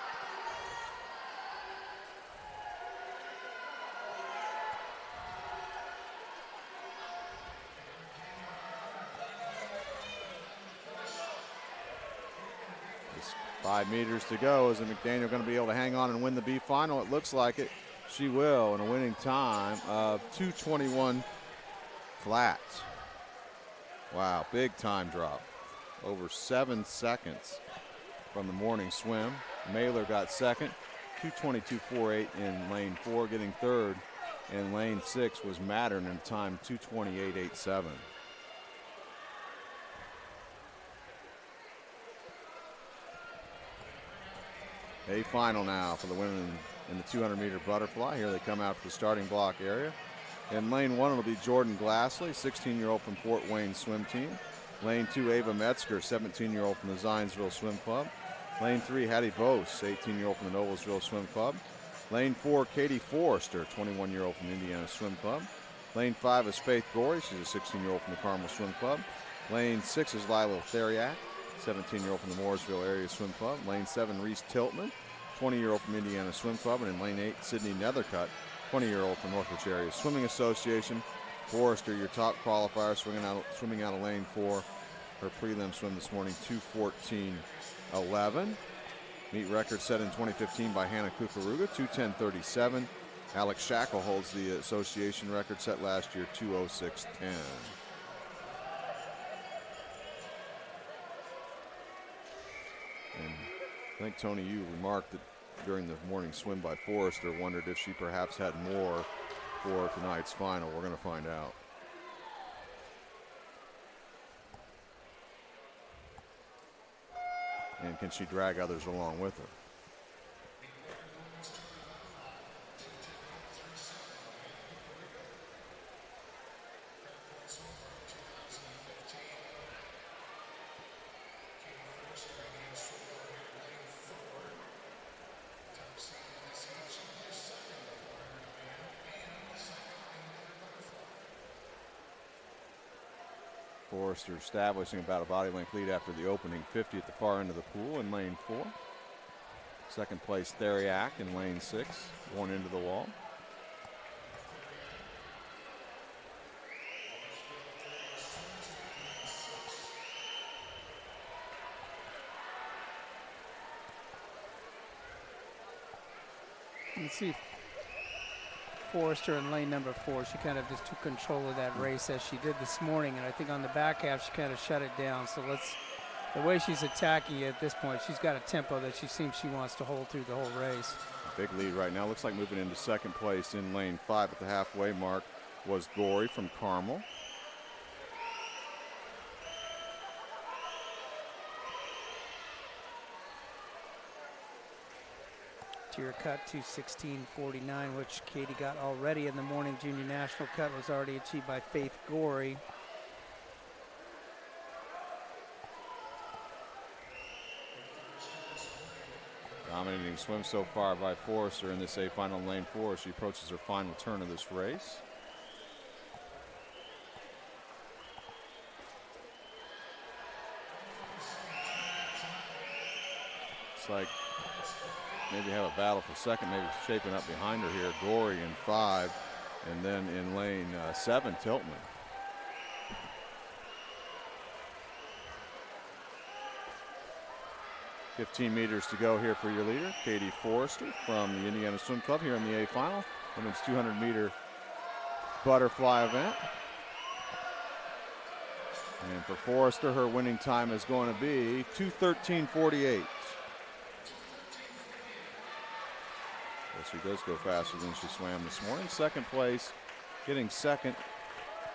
5 meters to go. Is McDaniel going to be able to hang on and win the B final? It looks like it. She will, in a winning time of 2:21 flat. Wow, big time drop. Over 7 seconds from the morning swim. Mailer got second, 2:22.48 in lane 4. Getting third in lane 6 was Mattern in time 2:28.87. A final now for the women in the 200-meter butterfly. Here they come out for the starting block area. In lane 1, it'll be Jordan Glassley, 16-year-old from Fort Wayne swim team. Lane 2, Ava Metzger, 17-year-old from the Zionsville Swim Club. Lane 3, Hattie Bose, 18-year-old from the Noblesville Swim Club. Lane 4, Katie Forrester, 21-year-old from the Indiana Swim Club. Lane 5 is Faith Gorey. She's a 16-year-old from the Carmel Swim Club. Lane 6 is Lila Theriak, 17-year-old from the Mooresville Area Swim Club. Lane 7, Reese Tiltman, 20-year-old from Indiana Swim Club. And in lane 8, Sydney Nethercutt, 20-year-old from Northwich Area Swimming Association. Forrester, your top qualifier, swimming out of lane 4. Her prelim swim this morning, 2:14.11. Meet record set in 2015 by Hannah Kukaruga, 2:10.37. Alex Shackle holds the association record set last year, 2:06.10. And I think, Tony, you remarked that during the morning swim by Forrester, wondered if she perhaps had more for tonight's final. We're going to find out. And can she drag others along with her? Forrester establishing about a body length lead after the opening 50 at the far end of the pool in lane 4. Second place, Theriak in lane 6, going into the wall. You see Forrester in lane number 4, she kind of just took control of that race as she did this morning, and I think on the back half she kind of shut it down. So the way she's attacking at this point, she's got a tempo that she seems she wants to hold through the whole race. Big lead right now. Looks like moving into second place in lane 5 at the halfway mark was Gorey from Carmel. Tier cut 2:16.49, which Katie got already in the morning. Junior national cut was already achieved by Faith Gorey. Dominating swim so far by Forrester in this A final in lane 4 as she approaches her final turn of this race. It's like maybe have a battle for second, maybe shaping up behind her here. Gorey in 5, and then in lane 7, Tiltman. $15 meters to go here for your leader, Katie Forrester from the Indiana Swim Club here in the A final, women's 200-meter butterfly event. And for Forrester, her winning time is going to be 2:13.48. She does go faster than she swam this morning. Second place, getting second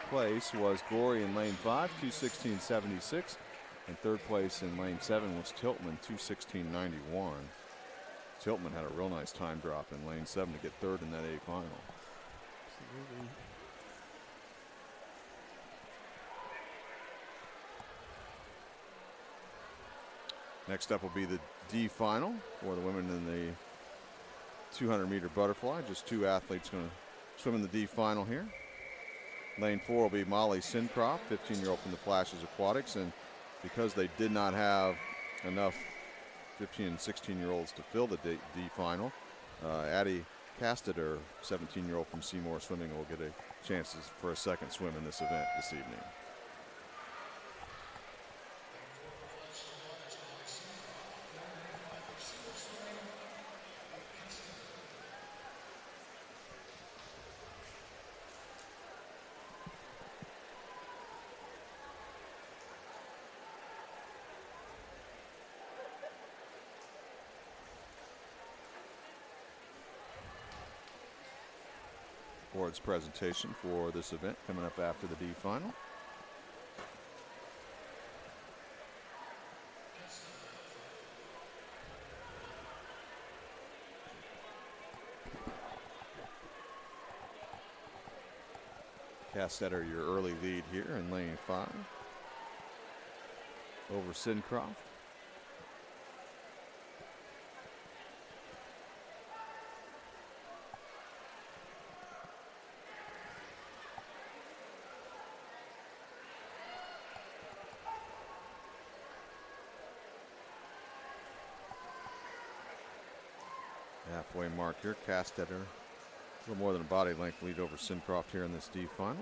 place was Gorey in lane 5, 2:16.76. And third place in lane 7 was Tiltman, 2:16.91. Tiltman had a real nice time drop in lane 7 to get third in that A final. Absolutely. Next up will be the D final for the women in the 200-meter butterfly. Just 2 athletes going to swim in the D final here. Lane 4 will be Molly Sincroft, 15-year-old from the Flashes Aquatics, and because they did not have enough 15 and 16-year-olds to fill the D final, Addie Castader, 17-year-old from Seymour Swimming, will get a chance for a second swim in this event this evening. Board's presentation for this event coming up after the D final. Castetter, your early lead here in lane 5 over Sincroft. Halfway mark here, Castetter. A little more than a body length lead over Sincroft here in this D final.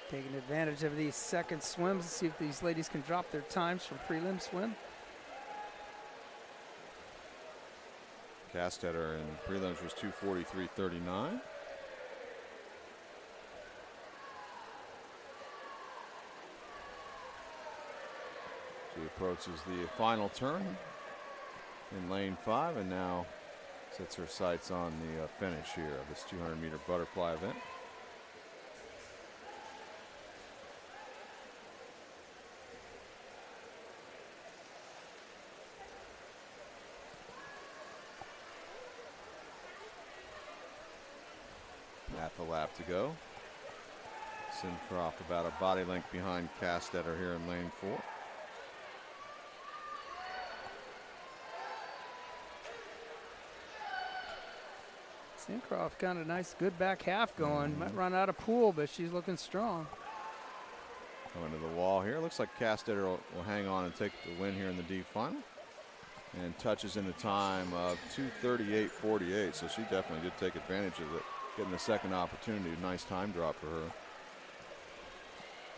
Taking advantage of these second swims to see if these ladies can drop their times from prelim swim. Castetter in prelims was 2:43.39. She approaches the final turn in lane 5 and now sets her sights on the finish here of this 200-meter butterfly event. Half a lap to go. Sincroft about a body length behind Castetter here in lane 4. Sincroft got a nice good back half going. Might run out of pool, but she's looking strong. Going to the wall here. Looks like Castetter will hang on and take the win here in the D final. And touches in a time of 2:38.48, so she definitely did take advantage of it. Getting the second opportunity, nice time drop for her.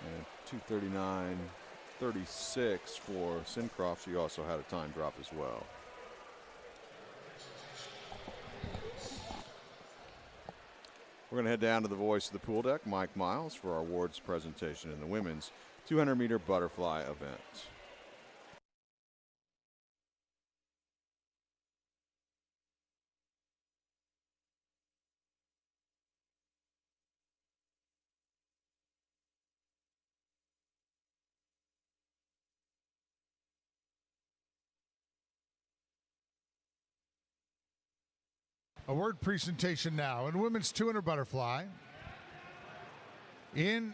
And 2:39.36 for Sincroft. She also had a time drop as well. We're going to head down to the voice of the pool deck, Mike Miles, for our awards presentation in the women's 200-meter butterfly event. Award presentation now in women's 200 butterfly. In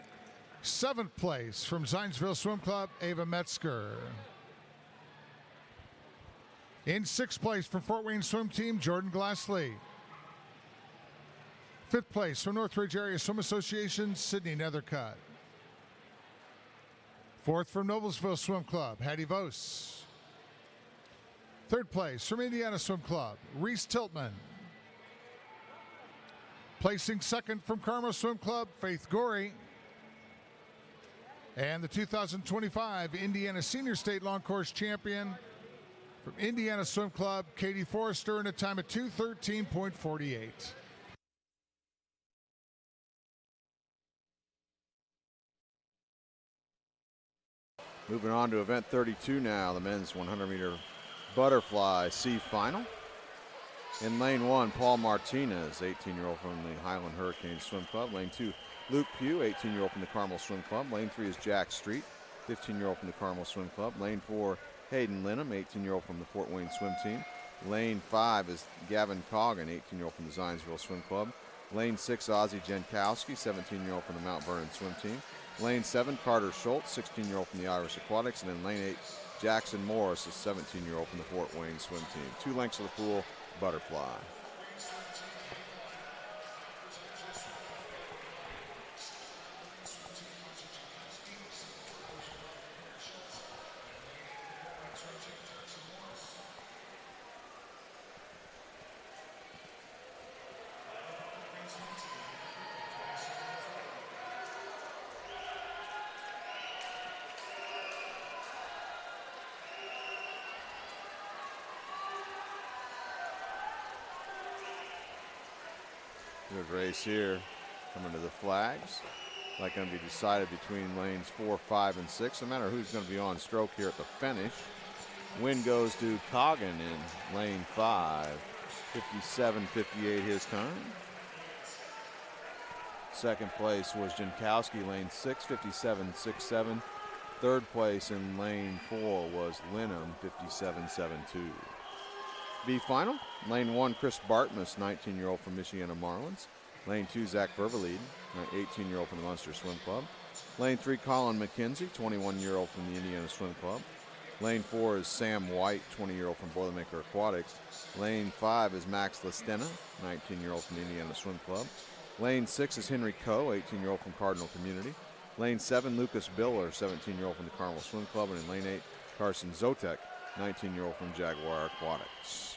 7th place from Zionsville Swim Club, Ava Metzger. In 6th place from Fort Wayne Swim Team, Jordan Glassley. 5th place from Northridge Area Swim Association, Sydney Nethercutt. 4th from Noblesville Swim Club, Hattie Vos. 3rd place from Indiana Swim Club, Reese Tiltman. Placing 2nd from Carmel Swim Club, Faith Gorey. And the 2025 Indiana Senior State Long Course Champion from Indiana Swim Club, Katie Forrester, in a time of 2:13.48. Moving on to event 32 now, the men's 100-meter butterfly C final. In lane 1, Paul Martinez, 18-year-old from the Highland Hurricane Swim Club. Lane 2, Luke Pugh, 18-year-old from the Carmel Swim Club. Lane 3 is Jack Street, 15-year-old from the Carmel Swim Club. Lane 4, Hayden Linham, 18-year-old from the Fort Wayne Swim Team. Lane 5 is Gavin Coggin, 18-year-old from the Zionsville Swim Club. Lane 6, Ozzie Jankowski, 17-year-old from the Mount Vernon Swim Team. Lane 7, Carter Schultz, 16-year-old from the Irish Aquatics. And then lane 8, Jackson Morris, a 17-year-old from the Fort Wayne Swim Team. 2 lengths of the pool, butterfly. Good race here. Coming to the flags. Like going to be decided between lanes 4, 5, and 6. No matter who's going to be on stroke here at the finish. Win goes to Coggin in lane 5. 57.58 his time. Second place was Jankowski, lane 6, 57.67. Third place in lane 4 was Linham, 57.72. B final, lane 1, Chris Bartmus, 19-year-old from Michiana Marlins. Lane 2, Zach Ververlied, 18-year-old from the Munster Swim Club. Lane 3, Colin McKenzie, 21-year-old from the Indiana Swim Club. Lane 4 is Sam White, 20-year-old from Boilermaker Aquatics. Lane 5 is Max Listena, 19-year-old from the Indiana Swim Club. Lane 6 is Henry Coe, 18-year-old from Cardinal Community. Lane 7, Lucas Biller, 17-year-old from the Carmel Swim Club. And in lane 8, Carson Zotek, 19-year-old from Jaguar Aquatics.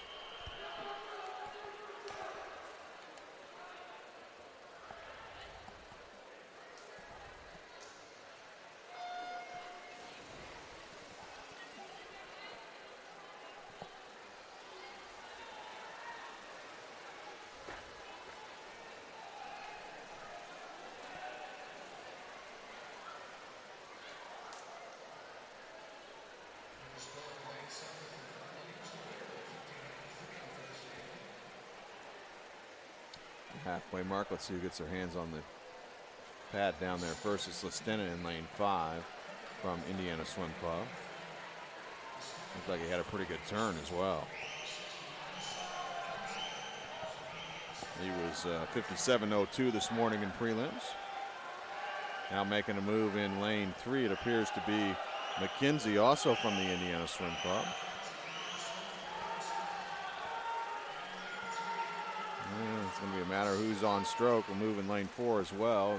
Halfway mark. Let's see who gets their hands on the pad down there. First is Listena in lane 5 from Indiana Swim Club. Looked like he had a pretty good turn as well. He was 57.02 this morning in prelims. Now making a move in lane 3. It appears to be McKenzie, also from the Indiana Swim Club. It's going to be a matter of who's on stroke. We'll move in lane 4 as well.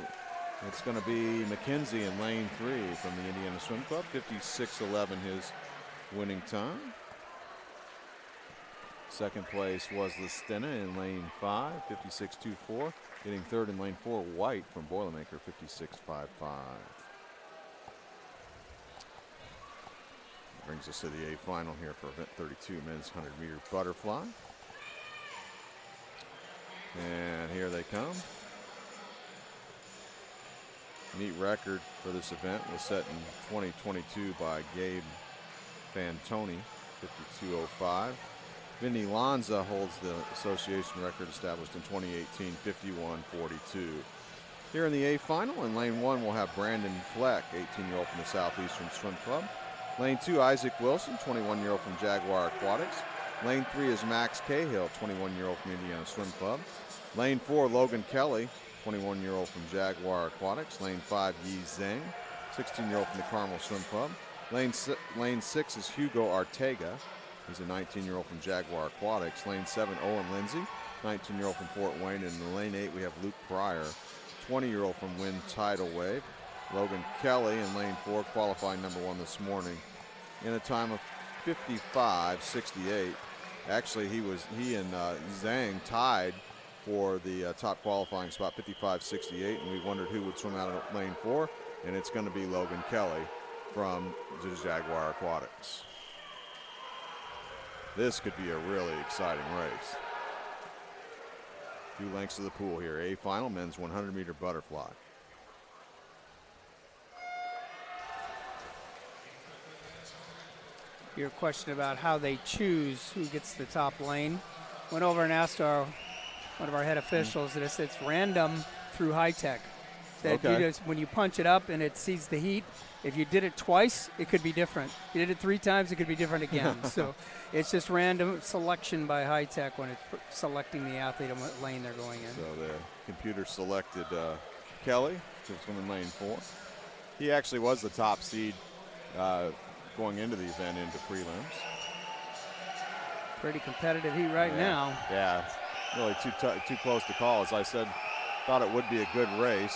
It's going to be McKenzie in lane 3 from the Indiana Swim Club. 56.11 his winning time. Second place was Listena in lane 5, 56.24. Getting third in lane 4, White from Boilermaker, 56.55. Brings us to the A final here for event 32, men's 100-meter butterfly. And here they come. Neat record for this event was set in 2022 by Gabe Fantoni, 52.05. Vinny Lanza holds the association record established in 2018, 51.42. Here in the A final, in lane 1, we'll have Brandon Fleck, 18-year-old from the Southeastern Swim Club. Lane 2, Isaac Wilson, 21-year-old from Jaguar Aquatics. Lane 3 is Max Cahill, 21-year-old from Indiana Swim Club. Lane 4, Logan Kelly, 21-year-old from Jaguar Aquatics. Lane 5, Yi Zhang, 16-year-old from the Carmel Swim Club. Lane 6 is Hugo Artega. He's a 19-year-old from Jaguar Aquatics. Lane 7, Owen Lindsay, 19-year-old from Fort Wayne. And in lane 8, we have Luke Pryor, 20-year-old from Wind Tidal Wave. Logan Kelly in lane 4, qualifying number 1 this morning in a time of 55.68. Actually, he and Zhang tied for the top qualifying spot, 55.68, and we wondered who would swim out of lane 4, and it's going to be Logan Kelly from the Jaguar Aquatics. This could be a really exciting race. 2 lengths of the pool here. A final, men's 100-meter butterfly. Your question about how they choose who gets the top lane. Went over and asked one of our head officials that it's random through high tech. That Okay. when you punch it up and it sees the heat, if you did it twice, it could be different. If you did it 3 times, it could be different again. So it's just random selection by high tech when it's selecting the athlete and what lane they're going in. So the computer selected Kelly to swim in lane 4. He actually was the top seed going into the event into prelims. Pretty competitive heat right now. Yeah, really too close to call. As I said, thought it would be a good race.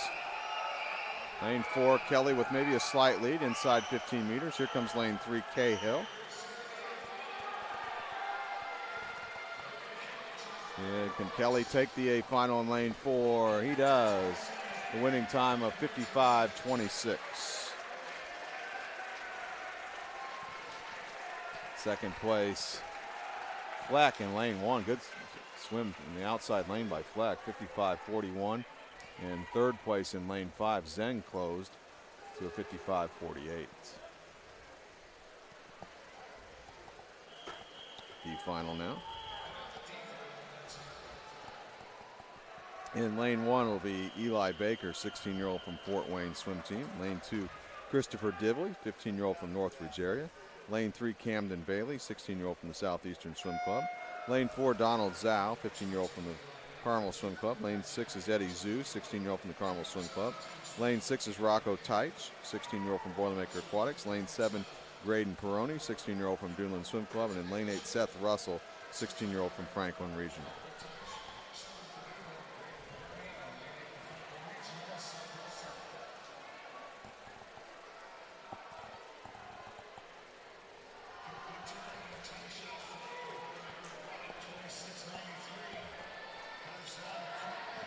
Lane 4, Kelly with maybe a slight lead inside 15 meters. Here comes lane 3, Cahill. Yeah, can Kelly take the A final in lane 4? He does. The winning time of 55.26. Second place, Fleck in lane 1. Good swim in the outside lane by Fleck, 55-41. And third place in lane 5, Zeng closed to a 55-48. The final now. In lane 1 will be Eli Baker, 16-year-old from Fort Wayne swim team. Lane 2, Christopher Dibley, 15-year-old from Northridge area. Lane 3, Camden Bailey, 16-year-old from the Southeastern Swim Club. Lane 4, Donald Zhao, 15-year-old from the Carmel Swim Club. Lane 6 is Eddie Zhu, 16-year-old from the Carmel Swim Club. Lane 6 is Rocco Teich, 16-year-old from Boilermaker Aquatics. Lane 7, Graydon Peroni, 16-year-old from Duneland Swim Club. And in lane 8, Seth Russell, 16-year-old from Franklin Regional.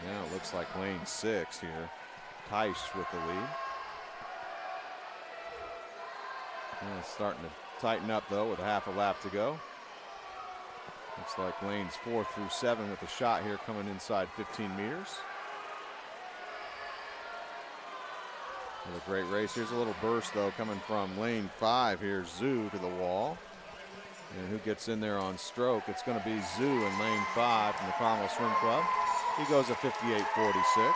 Now it looks like lane 6 here. Teich with the lead. And it's starting to tighten up though with a half a lap to go. Looks like lanes 4 through 7 with a shot here coming inside 15 meters. What a great race. Here's a little burst though coming from lane 5 here. Zhu to the wall. And who gets in there on stroke? It's going to be Zhu in lane 5 from the Carmel Swim Club. He goes a 58-46.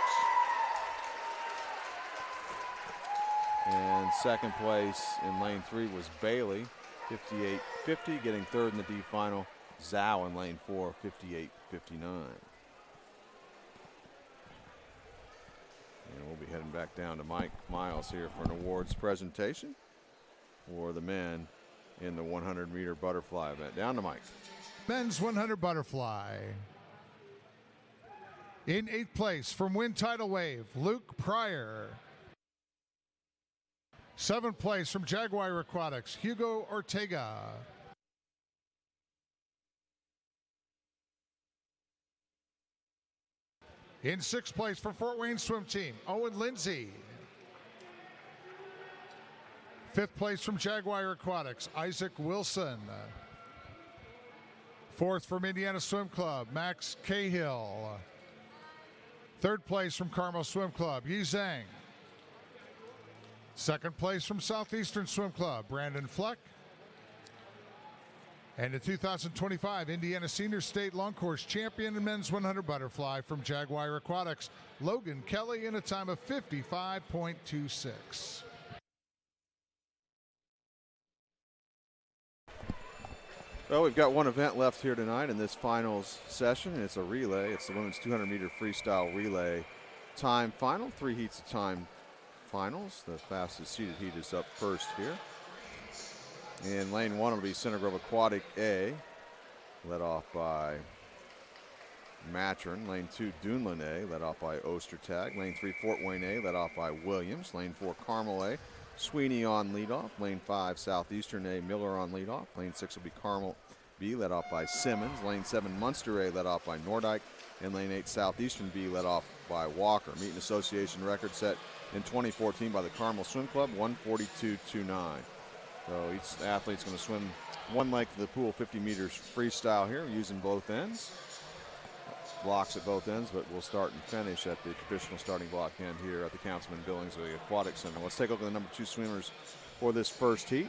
And second place in lane 3 was Bailey, 58-50, getting third in the D final. Zhao in lane 4, 58-59. And we'll be heading back down to Mike Miles here for an awards presentation for the men in the 100-meter butterfly event. Down to Mike. Men's 100 butterfly. In 8th place from Wind Tidal Wave, Luke Pryor. 7th place from Jaguar Aquatics, Hugo Ortega. In 6th place from Fort Wayne Swim Team, Owen Lindsay. 5th place from Jaguar Aquatics, Isaac Wilson. 4th from Indiana Swim Club, Max Cahill. 3rd place from Carmel Swim Club, Yi Zhang. 2nd place from Southeastern Swim Club, Brandon Fleck. And the 2025 Indiana Senior State Long Course Champion in Men's 100 Butterfly from Jaguar Aquatics, Logan Kelly, in a time of 55.26. Well, we've got one event left here tonight in this finals session. It's a relay. It's the women's 200-meter freestyle relay time final. 3 heats of time finals. The fastest seeded heat is up first here. In lane 1 will be Center Grove Aquatic A, led off by Matron. Lane 2, Duneland A, led off by Ostertag. Lane 3, Fort Wayne A, led off by Williams. Lane 4, Carmel A, Sweeney on leadoff. Lane 5, Southeastern A, Miller on leadoff. Lane 6 will be Carmel B, led off by Simmons. Lane 7, Munster A, led off by Nordyke. And lane 8, Southeastern B, led off by Walker. Meeting Association record set in 2014 by the Carmel Swim Club, 142.29. So each athlete's going to swim one length of the pool, 50 meters freestyle here, using both ends. Blocks at both ends, but we'll start and finish at the traditional starting block end here at the Councilman Billings of the Aquatic Center. Let's take a look at the number 2 swimmers for this first heat.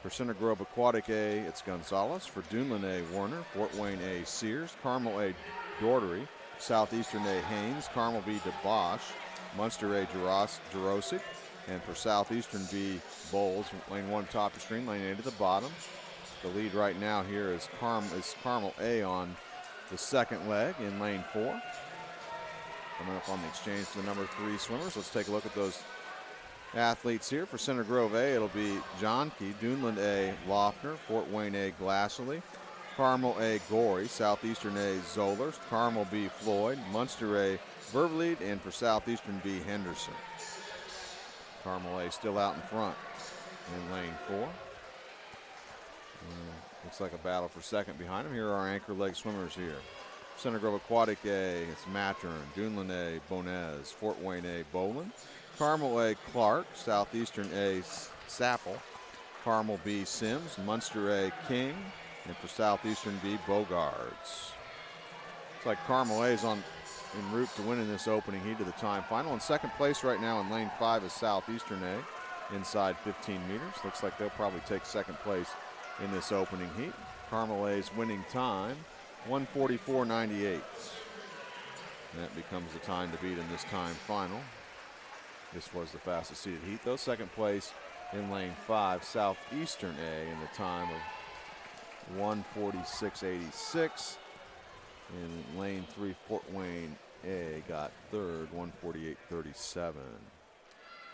For Center Grove Aquatic A, it's Gonzalez. For Duneland A, Warner. Fort Wayne A, Sears. Carmel A, Daugherty. Southeastern A, Haynes. Carmel B, DeBosch. Munster A, Jarosic. And for Southeastern B, Bowles. Lane 1 top of stream, lane 8 at the bottom. The lead right now here is Carmel A on the second leg in lane 4. Coming up on the exchange for the number 3 swimmers. Let's take a look at those athletes here. For Center Grove A, it'll be Johnke. Duneland A, Loeffner. Fort Wayne A, Glassily. Carmel A, Gorey. Southeastern A, Zollers. Carmel B, Floyd. Munster A, Vervliet. And for Southeastern B, Henderson. Carmel A still out in front in lane 4. Looks like a battle for second behind him. Here are our anchor leg swimmers here. Center Grove Aquatic A, it's Matern. Duneland A, Bonez. Fort Wayne A, Boland. Carmel A, Clark. Southeastern A, Sapple. Carmel B, Sims. Munster A, King. And for Southeastern B, Bogards. Looks like Carmel is en route to winning this opening heat of the time final. In second place right now in lane 5 is Southeastern A, inside 15 meters. Looks like they'll probably take second place in this opening heat. Carmel A's winning time, 1:44.98. That becomes the time to beat in this time final. This was the fastest seeded heat, though. Second place in lane 5, Southeastern A, in the time of 1:46.86. In lane 3, Fort Wayne A got third, 1:48.37.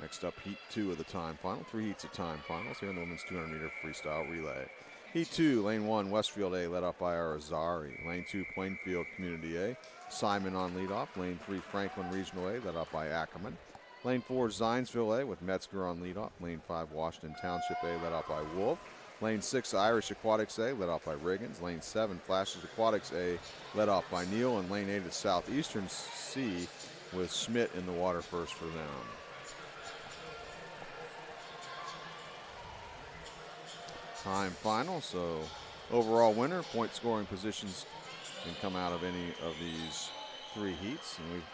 Next up, heat 2 of the time final. 3 heats of time finals here in the women's 200-meter freestyle relay. Heat 2, lane 1, Westfield A, led up by Arizari. Lane 2, Plainfield Community A, Simon on leadoff. Lane 3, Franklin Regional A, led up by Ackerman. Lane 4, Zionsville A, with Metzger on leadoff. Lane 5, Washington Township A, led up by Wolf. Lane 6, Irish Aquatics A, led off by Riggins. Lane 7, Flashes Aquatics A, led off by Neal. And lane 8 is Southeastern C, with Schmidt in the water first for them. Time final, so overall winner, point scoring positions can come out of any of these 3 heats. And we've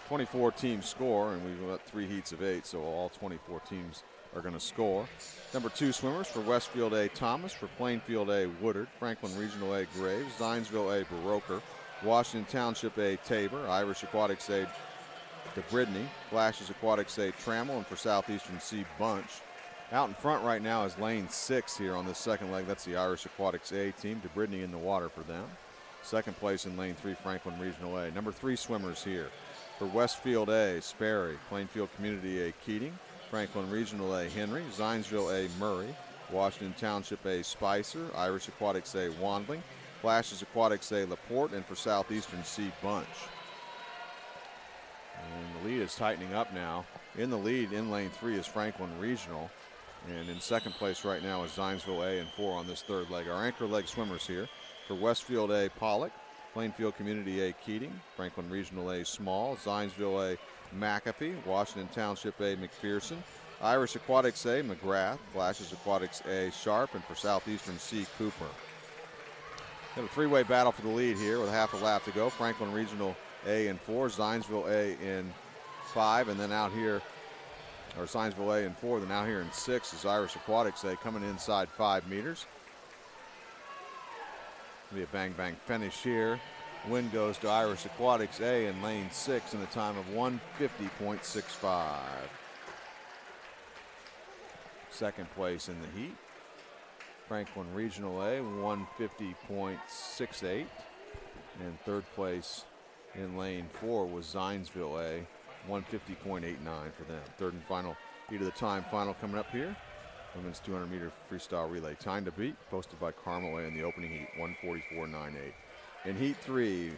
24 teams score, and we've got 3 heats of 8, so all 24 teams are going to score. Number 2 swimmers for Westfield A, Thomas. For Plainfield A, Woodard. Franklin Regional A, Graves. Zionsville A, Baroker. Washington Township A, Tabor. Irish Aquatics A, DeBridney. Flashes Aquatics A, Trammell. And for Southeastern C, Bunch. Out in front right now is lane 6 here on this second leg. That's the Irish Aquatics A team. DeBridney in the water for them. Second place in lane 3, Franklin Regional A. Number 3 swimmers here. For Westfield A, Sperry. Plainfield Community A, Keating. Franklin Regional A, Henry. Zionsville A, Murray. Washington Township A, Spicer. Irish Aquatics A, Wandling. Flashes Aquatics A, Laporte. And for Southeastern C, Bunch. And the lead is tightening up now. In the lead in lane 3 is Franklin Regional. And in second place right now is Zionsville A and 4 on this third leg. Our anchor leg swimmers here. For Westfield A, Pollock. Plainfield Community A, Keating. Franklin Regional A, Small. Zionsville A, McAfee. Washington Township A, McPherson. Irish Aquatics A, McGrath. Flashes Aquatics A, Sharp. And for Southeastern C, Cooper. We have a 3-way battle for the lead here with half a lap to go. Franklin Regional A in 4. Zionsville A in 5. And then out here, or Zionsville A in 4. Then out here in 6 is Irish Aquatics A coming inside 5 meters. Be a bang-bang finish here. Win goes to Irish Aquatics A in lane 6 in a time of 1:50.65. Second place in the heat, Franklin Regional A, 1:50.68. And third place in lane 4 was Zionsville A, 1:50.89 for them. Third and final heat of the time final coming up here. Women's 200-meter freestyle relay. Time to beat, posted by Carmel A in the opening heat, 1:44.98. In heat 3,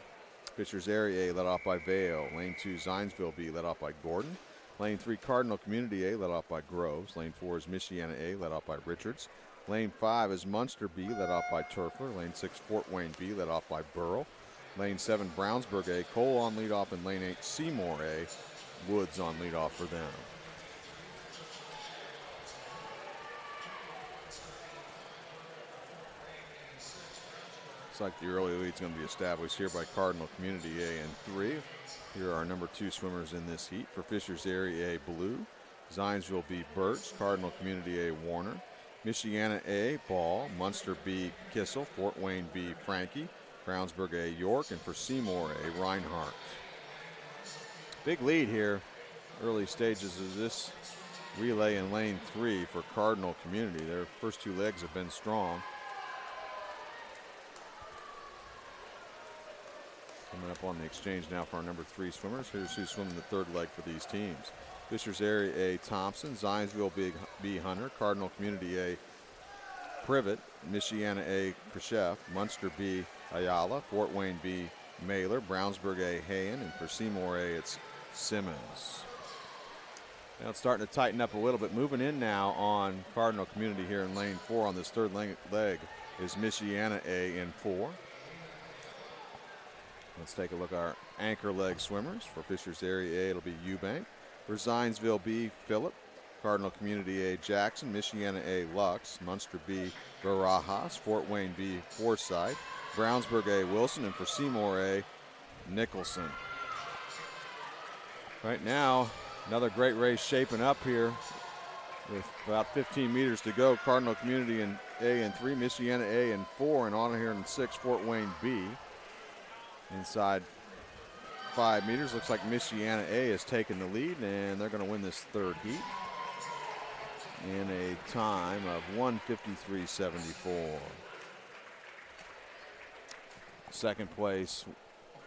Fishers Area A led off by Vale. Lane 2, Zionsville B led off by Gordon. Lane 3, Cardinal Community A led off by Groves. Lane 4 is Michiana A led off by Richards. Lane 5 is Munster B led off by Turfler. Lane 6, Fort Wayne B led off by Burrell. Lane 7, Brownsburg A, Cole on leadoff. And lane 8, Seymour A, Woods on leadoff for them. Looks like the early lead's going to be established here by Cardinal Community A and 3. Here are our number 2 swimmers in this heat. For Fishers Area A, Blue. Zionsville B, Birch. Cardinal Community A, Warner. Michiana A, Ball. Munster B, Kissel. Fort Wayne B, Frankie. Brownsburg A, York. And for Seymour A, Reinhardt. Big lead here, early stages of this relay in lane 3 for Cardinal Community. Their first 2 legs have been strong. Coming up on the exchange now for our number 3 swimmers. Here's who's swimming the third leg for these teams. Fishers Area A, Thompson. Zionsville B, Hunter. Cardinal Community A, Privet. Michiana A, Khrushchev. Munster B, Ayala. Fort Wayne B, Mailer. Brownsburg A, Hayen. And for Seymour A, it's Simmons. Now it's starting to tighten up a little bit. Moving in now on Cardinal Community here in lane 4 on this third leg is Michiana A in 4. Let's take a look at our anchor leg swimmers. For Fishers Area A, it'll be Eubank. For Zionsville B, Phillip. Cardinal Community A, Jackson. Michiana A, Lux. Munster B, Barajas. Fort Wayne B, Forsyth. Brownsburg A, Wilson. And for Seymour A, Nicholson. Right now, another great race shaping up here with about 15 meters to go. Cardinal Community in A and 3, Michiana A and 4, and on here in 6, Fort Wayne B. Inside 5 meters, looks like Michiana A has taken the lead, and they're going to win this third heat in a time of 1:53.74. Second place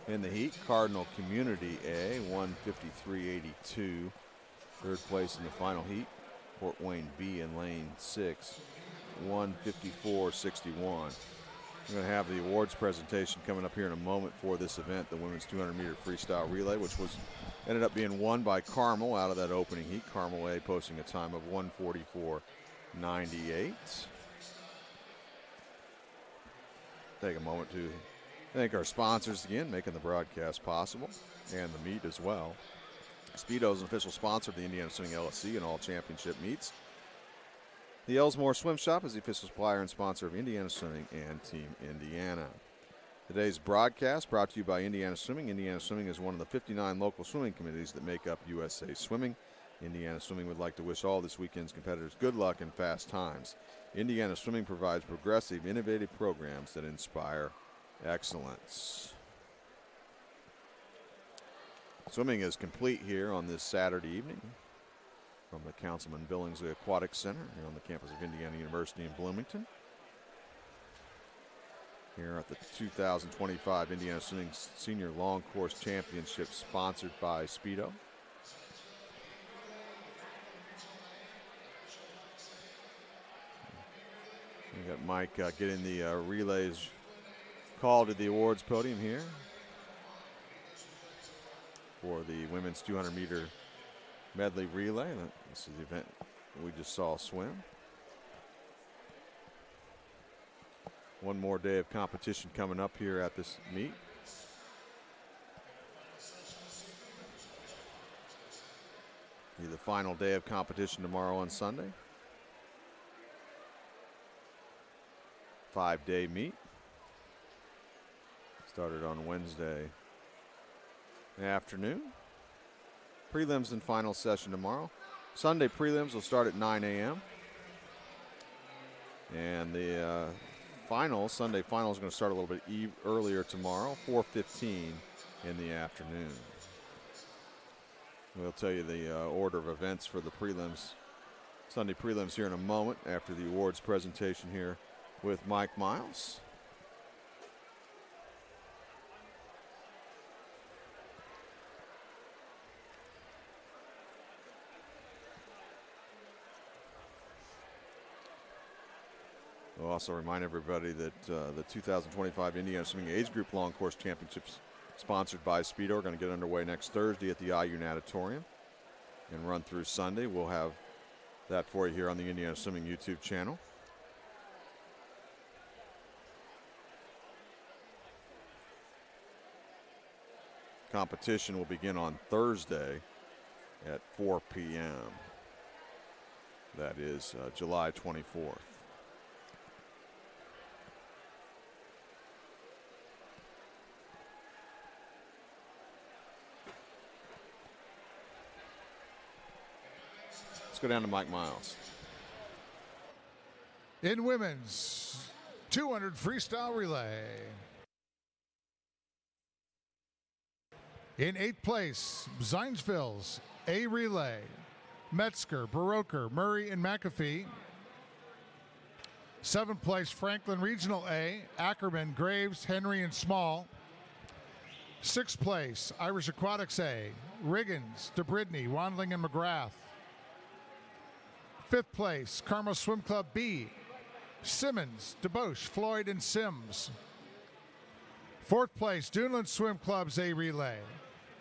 in the heat, Cardinal Community A, 1:53.82. Third place in the final heat, Fort Wayne B in lane 6, 1:54.61. We're going to have the awards presentation coming up here in a moment for this event, the women's 200-meter freestyle relay, which ended up being won by Carmel out of that opening heat. Carmel A posting a time of 1:44.98. Take a moment to thank our sponsors again, making the broadcast possible, and the meet as well. Speedo is an official sponsor of the Indiana Swimming LSC and all championship meets. The Ellsmore Swim Shop is the official supplier and sponsor of Indiana Swimming and Team Indiana. Today's broadcast brought to you by Indiana Swimming. Indiana Swimming is one of the 59 local swimming committees that make up USA Swimming. Indiana Swimming would like to wish all this weekend's competitors good luck and fast times. Indiana Swimming provides progressive, innovative programs that inspire excellence. Swimming is complete here on this Saturday evening from the Councilman Billingsley Aquatic Center here on the campus of Indiana University in Bloomington. Here at the 2025 Indiana Swimming Senior Long Course Championship, sponsored by Speedo. We got Mike getting the relays called to the awards podium here for the women's 200-meter medley relay. This is the event we just saw swim. One more day of competition coming up here at this meet. Be the final day of competition tomorrow on Sunday. 5-day meet. Started on Wednesday afternoon. Prelims and final session tomorrow. Sunday prelims will start at 9 a.m. And the Sunday final is going to start a little bit earlier tomorrow, 4:15 in the afternoon. We'll tell you the order of events for the prelims, Sunday prelims here in a moment after the awards presentation here with Mike Miles. We'll also remind everybody that the 2025 Indiana Swimming Age Group Long Course Championships, sponsored by Speedo, are going to get underway next Thursday at the IU Natatorium and run through Sunday. We'll have that for you here on the Indiana Swimming YouTube channel. Competition will begin on Thursday at 4 p.m. That is July 24th. Go down to Mike Miles. In women's 200 freestyle relay. In 8th place, Zionsville's A relay. Metzger, Baroker, Murray, and McAfee. 7th place, Franklin Regional A. Ackerman, Graves, Henry, and Small. 6th place, Irish Aquatics A. Riggins, DeBridney, Wandling, and McGrath. 5th place, Carmel Swim Club B. Simmons, DeBosch, Floyd, and Sims. 4th place, Duneland Swim Club's A relay.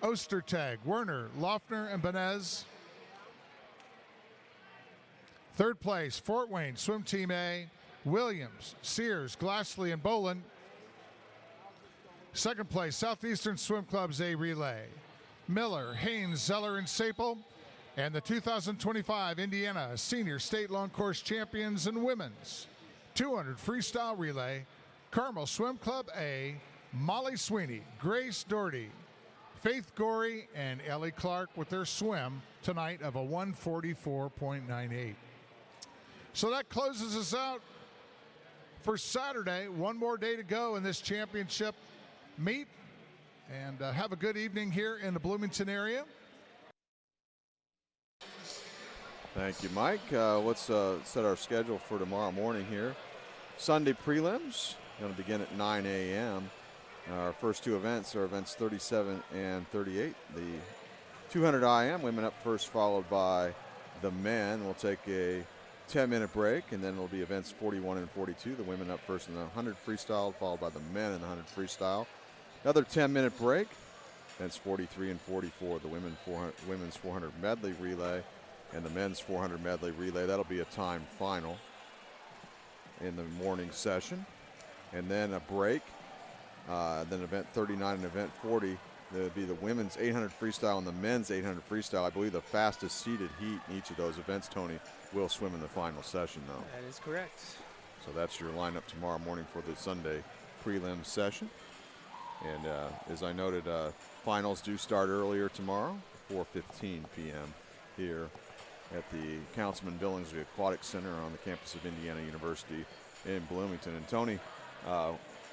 Ostertag, Werner, Loeffner, and Benez. 3rd place, Fort Wayne Swim Team A. Williams, Sears, Glassley, and Boland. 2nd place, Southeastern Swim Club's A relay. Miller, Haynes, Zeller, and Sapel. And the 2025 Indiana Senior State Long Course Champions in women's 200 freestyle relay, Carmel Swim Club A, Molly Sweeney, Grace Doherty, Faith Gorey, and Ellie Clark with their swim tonight of a 144.98. So that closes us out for Saturday. One more day to go in this championship meet. And have a good evening here in the Bloomington area. Thank you, Mike. Let's set our schedule for tomorrow morning here. Sunday prelims going to begin at 9 a.m. Our first two events are events 37 and 38. The 200 IM, women up first, followed by the men. We'll take a 10-minute break, and then it'll be events 41 and 42. The women up first in the 100 freestyle, followed by the men in the 100 freestyle. Another 10-minute break. Events 43 and 44. The women's 400 medley relay and the men's 400 medley relay. That'll be a time final in the morning session. And then a break. Then event 39 and event 40. There'll be the women's 800 freestyle and the men's 800 freestyle. I believe the fastest seeded heat in each of those events, Tony, will swim in the final session, though. That is correct. So that's your lineup tomorrow morning for the Sunday prelim session. And as I noted, finals do start earlier tomorrow, 4:15 p.m. here at the Councilman Billingsley Aquatic Center on the campus of Indiana University in Bloomington. And Tony,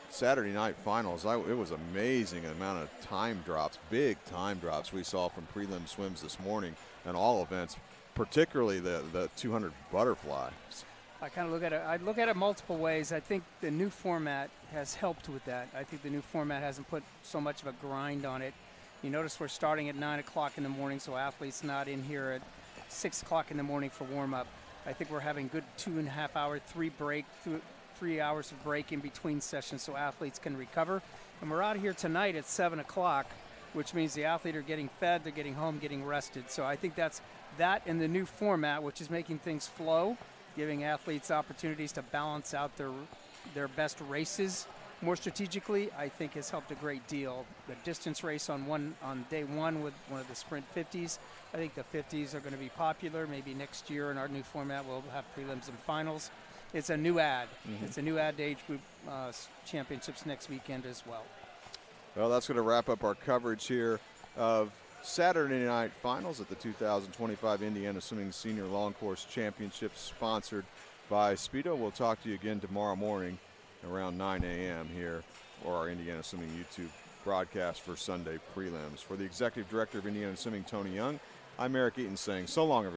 Saturday night finals, it was amazing amount of time drops, big time drops we saw from prelim swims this morning and all events, particularly the 200 butterfly. I kind of look at it. I look at it multiple ways. I think the new format has helped with that. I think the new format hasn't put so much of a grind on it. You notice we're starting at 9 o'clock in the morning, so athletes not in here at 6 o'clock in the morning for warm up. I think we're having good 2.5 hour, 3 hours of break in between sessions so athletes can recover. And we're out here tonight at 7 o'clock, which means the athlete are getting fed, they're getting home, getting rested. So I think that's that in the new format, which is making things flow, giving athletes opportunities to balance out their best races more strategically, I think has helped a great deal. The distance race on day one with one of the sprint 50s, I think the 50s are going to be popular. Maybe next year in our new format we'll have prelims and finals. It's a new ad. Mm-hmm. It's a new ad to age group championships next weekend as well. Well, that's going to wrap up our coverage here of Saturday night finals at the 2025 Indiana Swimming Senior Long Course Championships, sponsored by Speedo. We'll talk to you again tomorrow morning around 9 a.m. here for our Indiana Swimming YouTube broadcast for Sunday prelims. For the Executive Director of Indiana Swimming, Tony Young, I'm Eric Eaton saying so long, everybody.